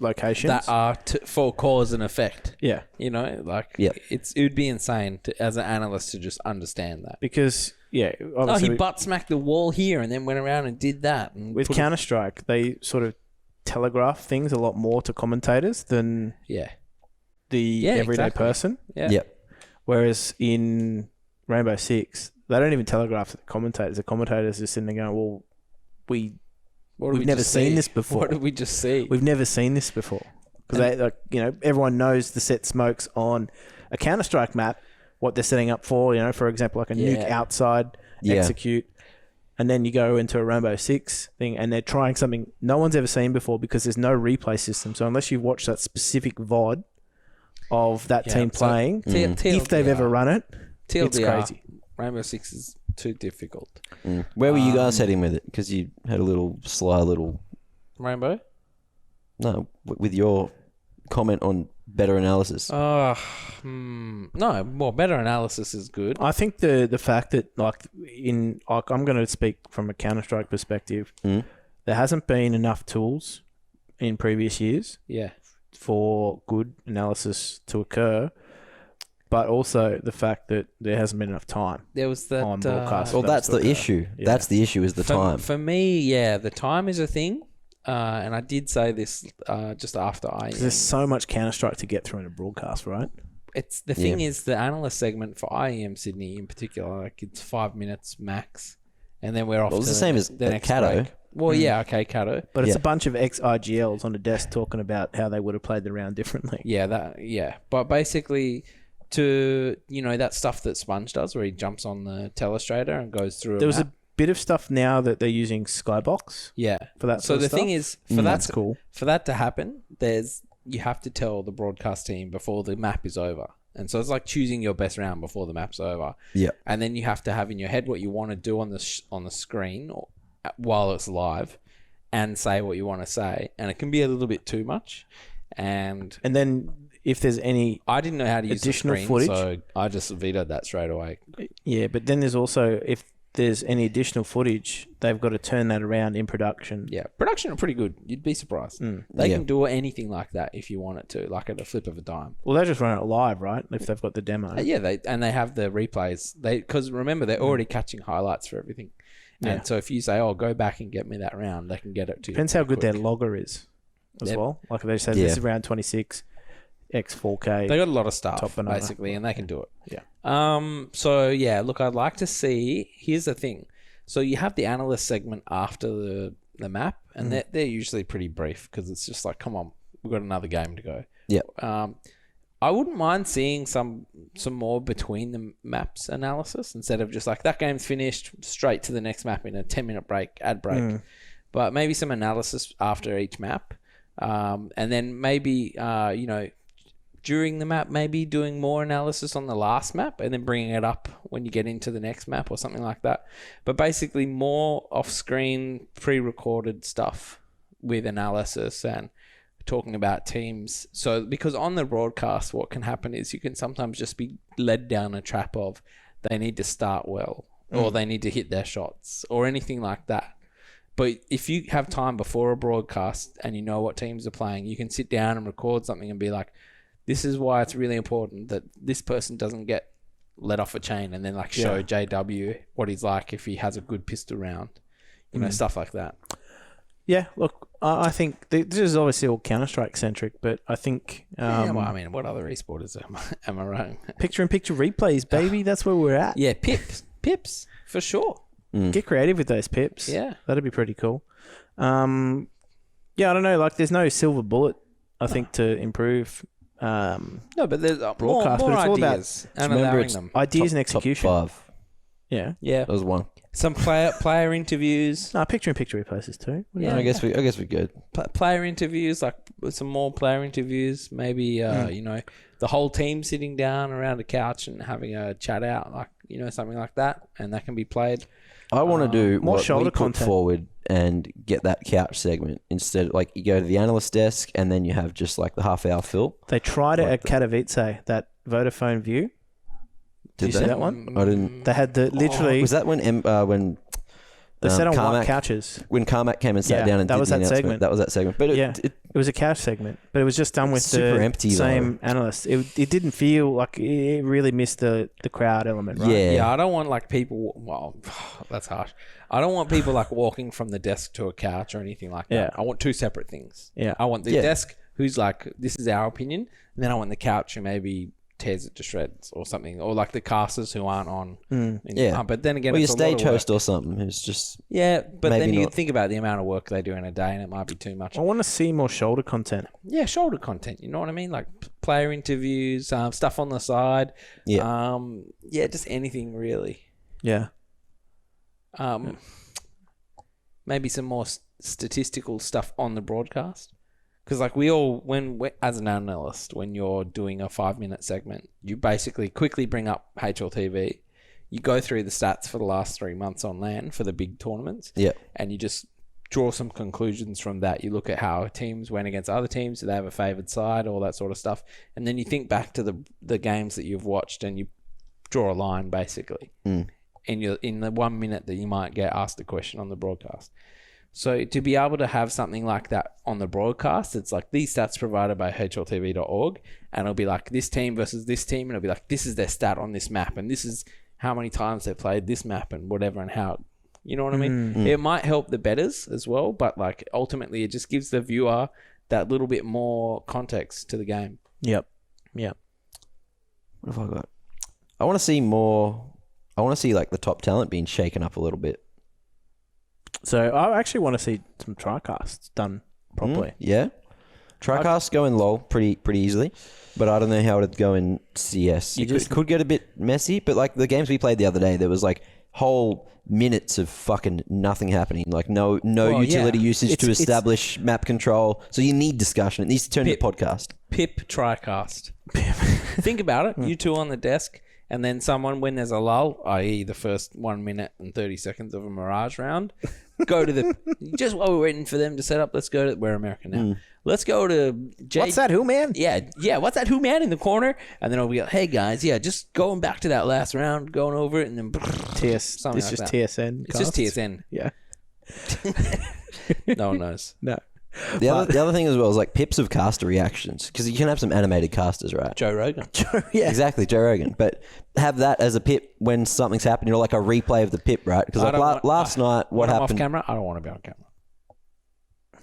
locations that are for cause and effect. Yeah, it would be insane as an analyst to just understand that because obviously he butt smacked the wall here and then went around and did that. And with Counter-Strike, they sort of telegraph things a lot more to commentators than the everyday person. Yeah. Yep. Whereas in Rainbow Six, they don't even telegraph to the commentators. The commentators are sitting there going, "Well, we've never seen this before. What did we just see? We've never seen this before." Because everyone knows the set smokes on a Counter-Strike map, what they're setting up for. For example, like a nuke outside, execute. And then you go into a Rainbow Six thing and they're trying something no one's ever seen before because there's no replay system. So unless you watch that specific VOD of that team playing, if they've ever run it, it's crazy. Rainbow Six is too difficult. Where were you guys heading with it? Because you had a little sly little... Rainbow? No, with your comment on better analysis. No, well, better analysis is good. I think the fact that I'm going to speak from a Counter-Strike perspective, there hasn't been enough tools in previous years for good analysis to occur, but also the fact that there hasn't been enough time. There was that on broadcast. Well, that's the issue. Yeah. That's the issue is the time. For me, the time is a thing. And I did say this just after IEM. There's so much Counter-Strike to get through in a broadcast, right? It's the thing is the analyst segment for IEM Sydney in particular, like it's 5 minutes max, and then we're off. Well, it's the same as the next Cato. break. Well, Cato. But it's a bunch of ex-IGLs on a desk talking about how they would have played the round differently. But basically, to that stuff that Sponge does, where he jumps on the telestrator and goes through. There was a bit of stuff now that they're using Skybox. For that. So the thing is, that's cool. For that to happen, you have to tell the broadcast team before the map is over. And so it's like choosing your best round before the map's over. Yeah. And then you have to have in your head what you want to do on the screen while it's live, and say what you want to say. And it can be a little bit too much. And then if there's any, I didn't know how to use additional the screen, footage, so I just vetoed that straight away. Yeah, but then there's also if there's any additional footage, they've got to turn that around in production. Yeah, production are pretty good. You'd be surprised. They can do anything like that if you want it to, like at a flip of a dime. Well, they just run it live, right? If they've got the demo. They have the replays. Because remember, they're already catching highlights for everything. And so if you say, go back and get me that round, they can get it to you. Depends how good their logger is as well. Like if they say this is round 26, X4K. They got a lot of stuff, basically, and they can do it. Yeah. Look, I'd like to see, here's the thing. So you have the analyst segment after the map, and they're usually pretty brief because it's just like, come on, we've got another game to go. Yeah. I wouldn't mind seeing some more between the maps analysis instead of just like that game's finished, straight to the next map in a 10-minute break, ad break. But maybe some analysis after each map. And then maybe, during the map, maybe doing more analysis on the last map and then bringing it up when you get into the next map or something like that. But basically more off-screen, pre-recorded stuff with analysis and talking about teams. So because on the broadcast, what can happen is you can sometimes just be led down a trap of they need to start well or they need to hit their shots or anything like that. But if you have time before a broadcast and you know what teams are playing, you can sit down and record something and be like, this is why it's really important that this person doesn't get let off a chain, and then like show JW what he's like if he has a good pistol round, stuff like that. Yeah, look, I think this is obviously all Counter-Strike centric, but I think... what other esports am I wrong? Picture-in-picture replays, baby. That's where we're at. Yeah, pips, for sure. Get creative with those pips. Yeah. That'd be pretty cool. I don't know. Like, there's no silver bullet, I think, to improve... no, but there's broadcast, more but it's all about ideas and allowing them. Ideas and execution. Top 5. Yeah. That was one. Some player interviews. No, picture-in-picture replays too. Yeah, I guess we're good. Player interviews, like some more player interviews. Maybe the whole team sitting down around a couch and having a chat out, like something like that, and that can be played. I want to do more what shoulder we put content forward and get that couch segment instead. Like you go to the analyst desk and then you have just like the half-hour fill. They tried it at Katowice, that Vodafone View. Did you see that one? I didn't. They had the literally. Was that when they sat on Carmack, white couches? When Carmack came and sat down and that did was the that announcement. segment. That was that segment. But it was a couch segment, but it was just done with super the empty, same analyst. It didn't feel like it really missed the crowd element, right? Yeah. I don't want like people. Well, that's harsh. I don't want people like walking from the desk to a couch or anything like that. Yeah. I want two separate things. Yeah. I want the desk who's like, this is our opinion, and then I want the couch who maybe tears it to shreds or something, or like the casters who aren't on. But then again, Well, it's your a lot stage of work. host or something who's just But maybe then you not. think about the amount of work they do in a day, and it might be too much. I want to see more shoulder content. Yeah, shoulder content. You know what I mean? Like player interviews, stuff on the side. Yeah. Just anything really. Yeah. Maybe some more statistical stuff on the broadcast. Because like when as an analyst, when you're doing a 5-minute segment, you basically quickly bring up HLTV. You go through the stats for the last 3 months on LAN for the big tournaments. Yeah. And you just draw some conclusions from that. You look at how teams went against other teams. Do they have a favoured side? All that sort of stuff. And then you think back to the games that you've watched and you draw a line basically. And you're in the 1 minute that you might get asked a question on the broadcast. So to be able to have something like that on the broadcast, it's like these stats provided by hltv.org, and it'll be like this team versus this team, and it'll be like this is their stat on this map, and this is how many times they played this map and whatever, and how, you know what I mean? It might help the bettors as well, but like ultimately it just gives the viewer that little bit more context to the game. Yep. What have I got? I want to see more. I want to see like the top talent being shaken up a little bit. So I actually want to see some tricasts done properly. Yeah. Tricasts go in LoL pretty easily, but I don't know how it'd go in CS. It could get a bit messy, but like the games we played the other day, there was like whole minutes of fucking nothing happening. Like no utility usage to establish map control. So you need discussion. It needs to turn into a podcast. Pip tricast. Think about it. You two on the desk. And then someone, when there's a lull, i.e. the first 1 minute and 30 seconds of a Mirage round, go to the... just while we're waiting for them to set up, let's go to... We're American now. Let's go to... What's that, who, man? Yeah, what's that, who, man, in the corner? And then we'll be like, hey, guys, just going back to that last round, going over it, and then... It's just TSN. It's just TSN. Yeah. No one knows. No. The other thing as well is like pips of caster reactions, because you can have some animated casters, right? Joe Rogan. Yeah. Exactly, Joe Rogan. But have that as a pip when something's happened, like a replay of the pip, right? Because like last night, what happened? Off camera? I don't want to be on camera.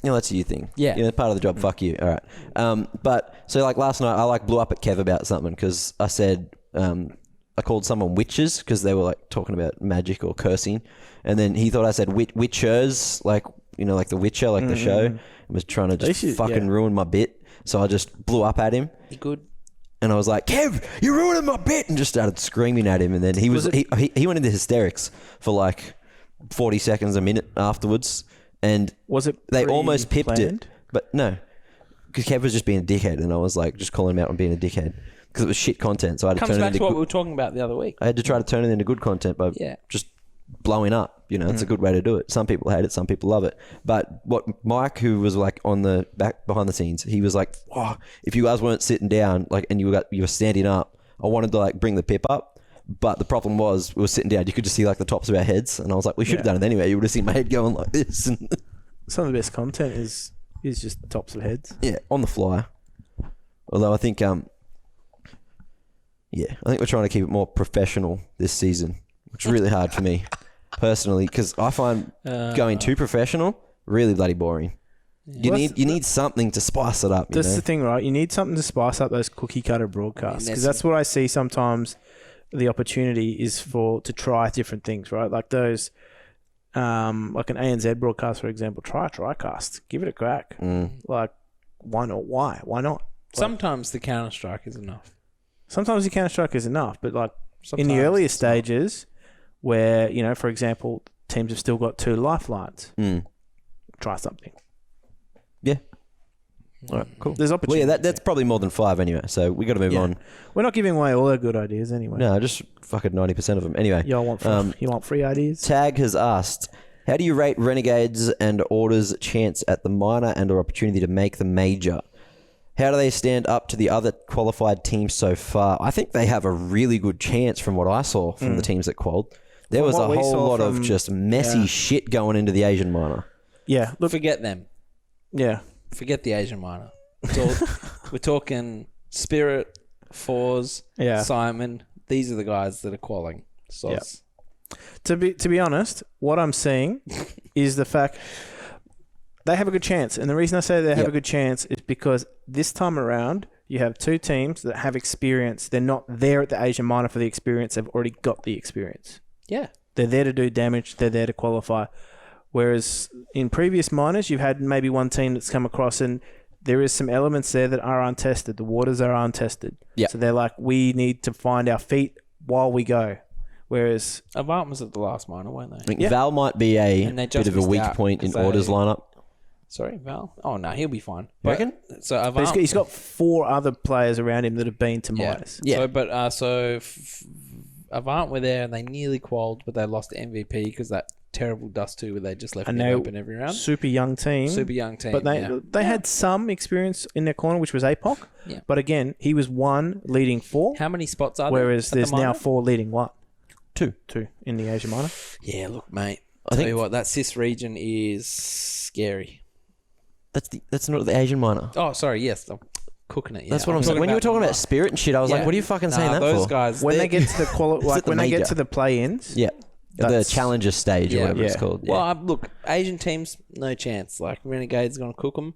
That's a you thing. Yeah. That's part of the job. Fuck you. All right. But so like last night, I like blew up at Kev about something because I said, I called someone witches because they were like talking about magic or cursing. And then he thought I said witchers, like, like The Witcher, like the show, and was trying to just fucking ruin my bit. So I just blew up at him. You good? And I was like, Kev, you're ruining my bit, and just started screaming at him. And then he went into hysterics for like 40 seconds, a minute afterwards. And they almost pipped it. But no, because Kev was just being a dickhead, and I was like, just calling him out on being a dickhead because it was shit content. So I had to turn it into what we were talking about the other week. I had to try to turn it into good content by just blowing up. You know, it's a good way to do it. Some people hate it, some people love it. But what Mike, who was like on the back behind the scenes, he was like, "Oh, if you guys weren't sitting down, like, and you were standing up, I wanted to like bring the pip up." But the problem was, we were sitting down. You could just see like the tops of our heads, and I was like, "We should have done it anyway." You would have seen my head going like this. Some of the best content is just the tops of heads. Yeah, on the fly. Although I think, I think we're trying to keep it more professional this season, which is really hard for me personally, because I find going too professional really bloody boring. You need something to spice it up. That's the thing, right? You need something to spice up those cookie cutter broadcasts, because that's what I see sometimes. The opportunity is to try different things, right? Like those, like an ANZ broadcast, for example. Try a TriCast, give it a crack. Like, why not? Why not? Sometimes the Counter-Strike is enough. Sometimes the Counter-Strike is enough, but like in the earlier stages, where, you know, for example, teams have still got 2 lifelines. Try something. Yeah. All right, cool. There's opportunity. Well, yeah, that's probably more than 5 anyway, so we got to move on. We're not giving away all our good ideas anyway. No, just fucking 90% of them. Anyway. You want free ideas? Tag has asked, how do you rate Renegades and Order's chance at the minor and or opportunity to make the major? How do they stand up to the other qualified teams so far? I think they have a really good chance from what I saw from the teams that qualified. There was a whole lot of just messy shit going into the Asian minor. Yeah. Look, forget them. Yeah. Forget the Asian minor. We're talking Spirit, Fours, Simon. These are the guys that are qualifying. So To be honest, what I'm seeing is the fact they have a good chance. And the reason I say they have a good chance is because this time around, you have 2 teams that have experience. They're not there at the Asian minor for the experience. They've already got the experience. Yeah. They're there to do damage. They're there to qualify. Whereas in previous minors, you've had maybe one team that's come across and there is some elements there that are untested. The waters are untested. Yeah. So they're like, we need to find our feet while we go. Whereas Avant was at the last minor, weren't they? I think Val might be a bit of a weak point in Order's lineup. Sorry, Val? Oh, no, he'll be fine. You reckon? So Avant, he's got 4 other players around him that have been to minors. Yeah. So, Avant were there and they nearly qualified, but they lost the MVP because that terrible Dust 2 where they just left it open every round. Super young team. But they had some experience in their corner, which was APOC. Yeah. But again, he was 1 leading 4. How many spots are there? Whereas there's now 4 leading 1. 2 in the Asia minor. Yeah, look, mate. I tell you what, that CIS region is scary. That's not the Asian minor. Oh, sorry. Yes, I'm cooking it. Yeah. That's what I'm saying. When you were talking about Spirit and shit, I was like, what are you fucking saying that those for? guys, when they get to the when they get to the play-ins, the challenger stage or whatever it's called. Yeah. Well, look, Asian teams, no chance. Like Renegades going to cook them.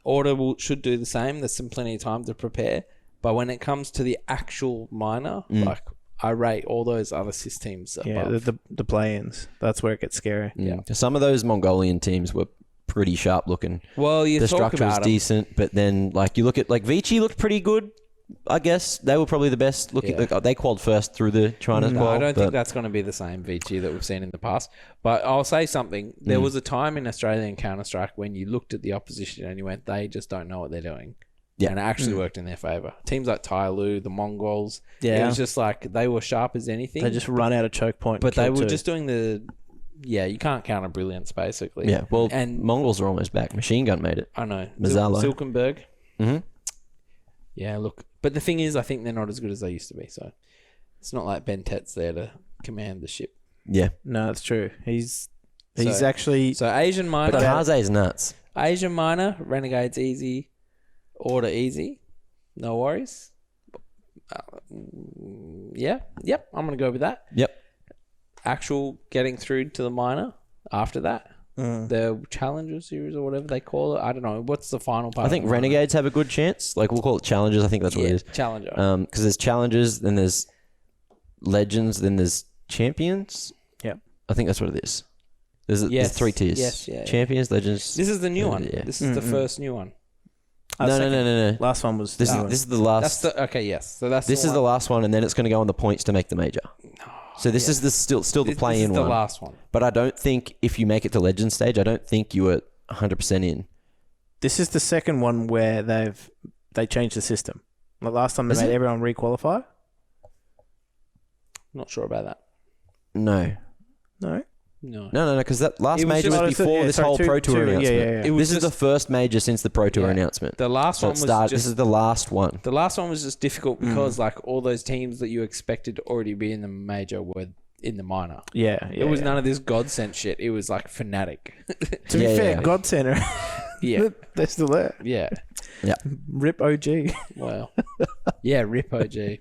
Order should do the same. There's plenty of time to prepare. But when it comes to the actual minor, like I rate all those other CIS teams above. Yeah, the play-ins. That's where it gets scary. Yeah. Some of those Mongolian teams were pretty sharp looking. Well, the structure was decent, but then like you look at like Vici looked pretty good. I guess they were probably the best looking. Like, they qualified first through the China qual. I don't think that's going to be the same Vici that we've seen in the past. But I'll say something. There was a time in Australian Counter-Strike when you looked at the opposition and you went, they just don't know what they're doing. Yeah. And it actually worked in their favour. Teams like Tyloo, the Mongols, it was just like they were sharp as anything. They just run out of choke point. But they were just doing the... Yeah, you can't counter brilliance, basically. Yeah, well, and Mongols are almost back. Machine Gun made it. I know. Mazzalo. Silkenberg. Mm-hmm. Yeah, look. But the thing is, I think they're not as good as they used to be. So it's not like Ben Tet's there to command the ship. Yeah. No, that's true. He's actually... So Asian minor... But Haze is nuts. Asian minor, Renegades easy, Order easy. No worries. Yep, I'm going to go with that. Yep. Actual getting through to the minor after that. The Challenger series or whatever they call it. I don't know. What's the final part? I think Renegades have a good chance. Like we'll call it Challengers. I think that's what it is. Challenger. Because there's Challengers, then there's Legends, then there's Champions. Yep. I think that's what it is. There's 3 tiers. Yes, Champions, Legends. This is the new one. Yeah. This is the first new one. No. Last one was This is the last. Okay, yes. So that's This is the last one, and then it's going to go on the points to make the major. So this is still the play-in This is one. the last one. But I don't think if you make it to Legend stage, I don't think you were 100% in. This is the second one where they changed the system. Like last time they made everyone re-qualify. Not sure about that. No, because that last major was before this whole Pro Tour announcement. Yeah. This is the first major since the Pro Tour announcement. The last one was this is the last one. The last one was just difficult because like all those teams that you expected to already be in the major were in the minor. It was none of this God sent shit. It was like Fnatic. To be fair, God Center. Yeah. They're still there. Yeah. Rip OG. Well. Yeah, rip OG.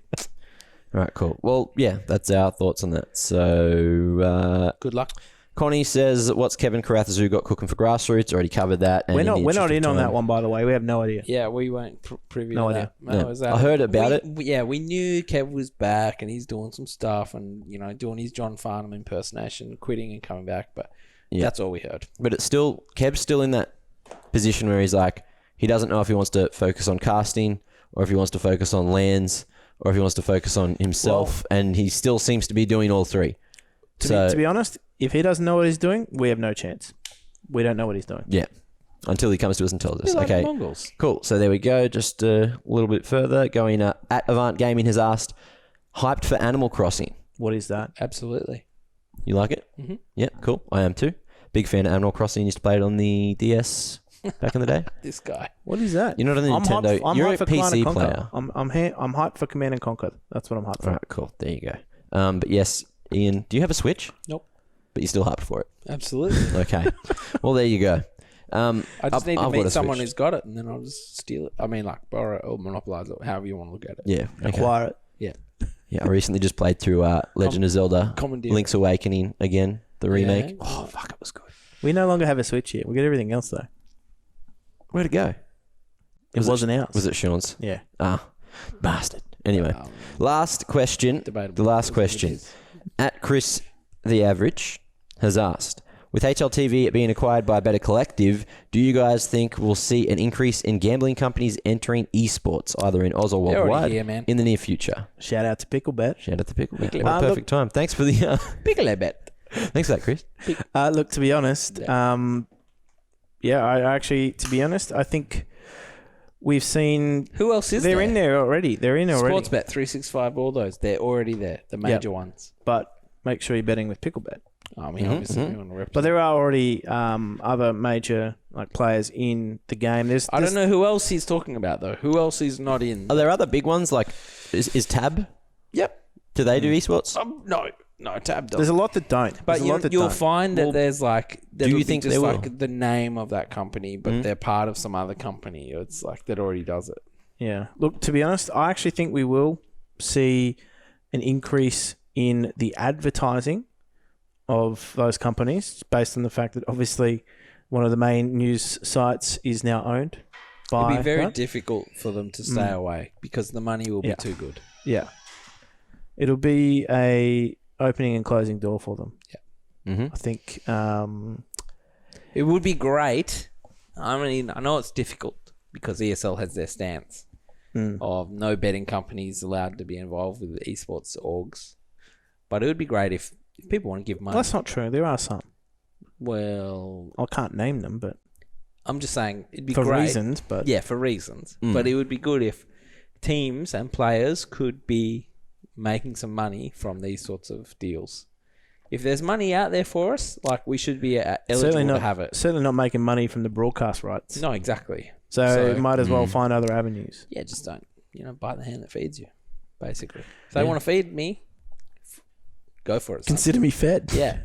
All right, cool. Well, yeah, that's our thoughts on that. So, good luck. Connie says, "What's Kevin Carathazu got cooking for grassroots?" Already covered that. And We're not in on that one, by the way. We have no idea. Yeah, we weren't privy No to idea. that. No. I heard about it. We knew Kev was back and he's doing some stuff and doing his John Farnham impersonation, quitting and coming back. But that's all we heard. But it's still Kev's still in that position where he's like, he doesn't know if he wants to focus on casting or if he wants to focus on lands or if he wants to focus on himself, and he still seems to be doing all three. To be honest, if he doesn't know what he's doing, we have no chance. We don't know what he's doing. Yeah. Until he comes to us and tells us. Like Okay. Mongols. Cool. So there we go. Just a little bit further. Going at Avant Gaming has asked, hyped for Animal Crossing. What is that? Absolutely. You like it? Mm-hmm. Yeah, cool. I am too. Big fan of Animal Crossing. Used to play it on the DS back in the day. This guy. What is that? You're not on the Nintendo. I'm You're hyped a for Command and PC Conquer. player. I'm hyped for Command and Conquer. That's what I'm hyped for. All right, cool. There you go. But yes, Ian, do you have a Switch? Nope. But you're still hyped for it. Absolutely. Okay. Well, there you go. I just need to I've got meet a someone Switch. who's got it, and then I'll just steal it. I mean, like borrow it or monopolize it, however you want to look at it. Yeah. Okay. Acquire it. Yeah. Yeah, I recently just played through Legend of Zelda, Commandeer. Link's Awakening again, the remake. Yeah. Oh, fuck, it was good. We no longer have a Switch yet. We got everything else though. Where'd it go? It wasn't ours. Was it Sean's? Yeah. Bastard. Anyway, last question. Debatable. The last question. At Chris the Average has asked, with HLTV being acquired by Better Collective, do you guys think we'll see an increase in gambling companies entering esports, either in Oz or They're already worldwide, here, man. in the near future? Shout out to Picklebet. Shout out to Pickle. What a Look- perfect time. Thanks for the. Picklebet. Thanks for that, Chris. Look, to be honest, I actually, to be honest, I think we've seen. Who else is They're there? in there already. They're in already. Sportsbet, 365, all those. They're already there. The major ones. But make sure you're betting with Picklebet. I mean, obviously, we want to represent. But there are already other major players in the game. I don't know who else he's talking about, though. Who else is not in? Are there other big ones like is Tab? Yep. Do they do esports? No, Tab doesn't. There's a lot that don't. But There's a lot that you'll don't. find that there's like... do you think just they will? like the name of that company, but they're part of some other company. It's like that already does it. Yeah. Look, to be honest, I actually think we will see an increase in the advertising of those companies based on the fact that obviously one of the main news sites is now owned by... It'd be very right? difficult for them to stay away because the money will be too good. Yeah. It'll be a opening and closing door for them. Yeah. Mm-hmm. I think... It would be great. I mean, I know it's difficult because ESL has their stance of no betting companies allowed to be involved with the esports orgs. But it would be great if people want to give money. That's not true. There are some. Well, I can't name them, but I'm just saying it'd be for great. reasons. But Yeah, for reasons. But it would be good if teams and players could be making some money from these sorts of deals. If there's money out there for us, like we should be eligible to have it. Certainly not making money from the broadcast rights. No, exactly. So might as well find other avenues. Yeah, just don't, bite the hand that feeds you, basically. If they want to feed me, go for it. son. Consider me fed. Yeah.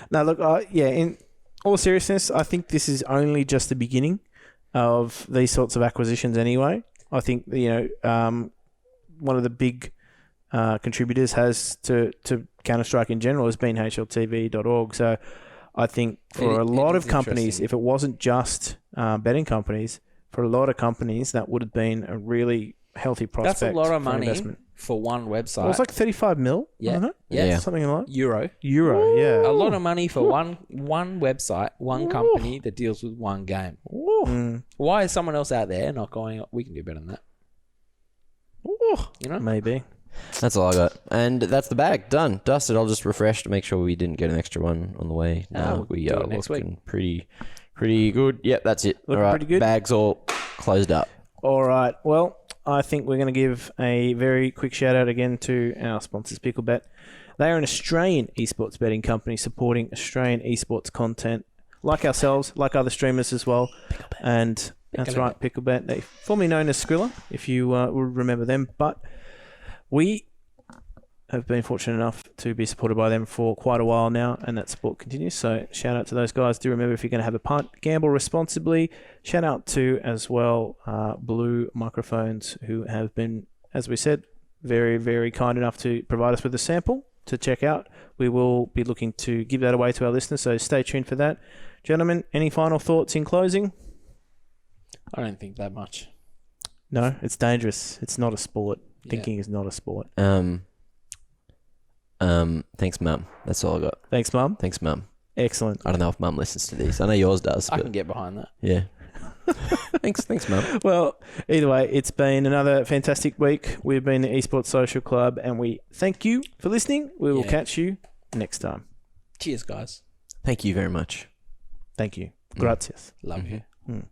No, look, in all seriousness, I think this is only just the beginning of these sorts of acquisitions anyway. I think, one of the big contributors has to Counter-Strike in general has been HLTV.org. So I think for a lot of companies, if it wasn't just betting companies, for a lot of companies, that would have been a really healthy prospect. That's a lot of for money investment. for one website. It was like 35 mil, Yeah. wasn't it? Yeah. Something like Euro. Euro, yeah. A lot of money for one website, one company that deals with one game. Why is someone else out there not going, we can do better than that? You know? Maybe. That's all I got. And that's the bag. Done. Dusted. I'll just refresh to make sure we didn't get an extra one on the way. we'll We do are it next week. looking pretty good. Yep, that's it. Looking all right. pretty good. Bags all closed up. All right. Well, I think we're going to give a very quick shout out again to our sponsors, PickleBet. They are an Australian esports betting company supporting Australian esports content, like ourselves, like other streamers as well. And that's right, PickleBet. They formerly known as Skrilla, if you will remember them. But we have been fortunate enough to be supported by them for quite a while now, and that support continues. So shout out to those guys. Do remember, if you're going to have a punt, gamble responsibly. Shout out to, as well, Blue Microphones, who have been, as we said, very, very kind enough to provide us with a sample to check out. We will be looking to give that away to our listeners, so stay tuned for that. Gentlemen, any final thoughts in closing? I don't think that much. No, it's dangerous. It's not a sport. Yeah. Thinking is not a sport. Thanks, Mum. That's all I got. Thanks, Mum. Thanks, Mum. Excellent. I don't know if Mum listens to these. I know yours does. I But can get behind that. yeah. Thanks, Mum. Well, either way, it's been another fantastic week. We've been the Esports Social Club, and we thank you for listening. We will catch you next time. Cheers, guys. Thank you very much. Thank you. Gracias. Love you. Mm.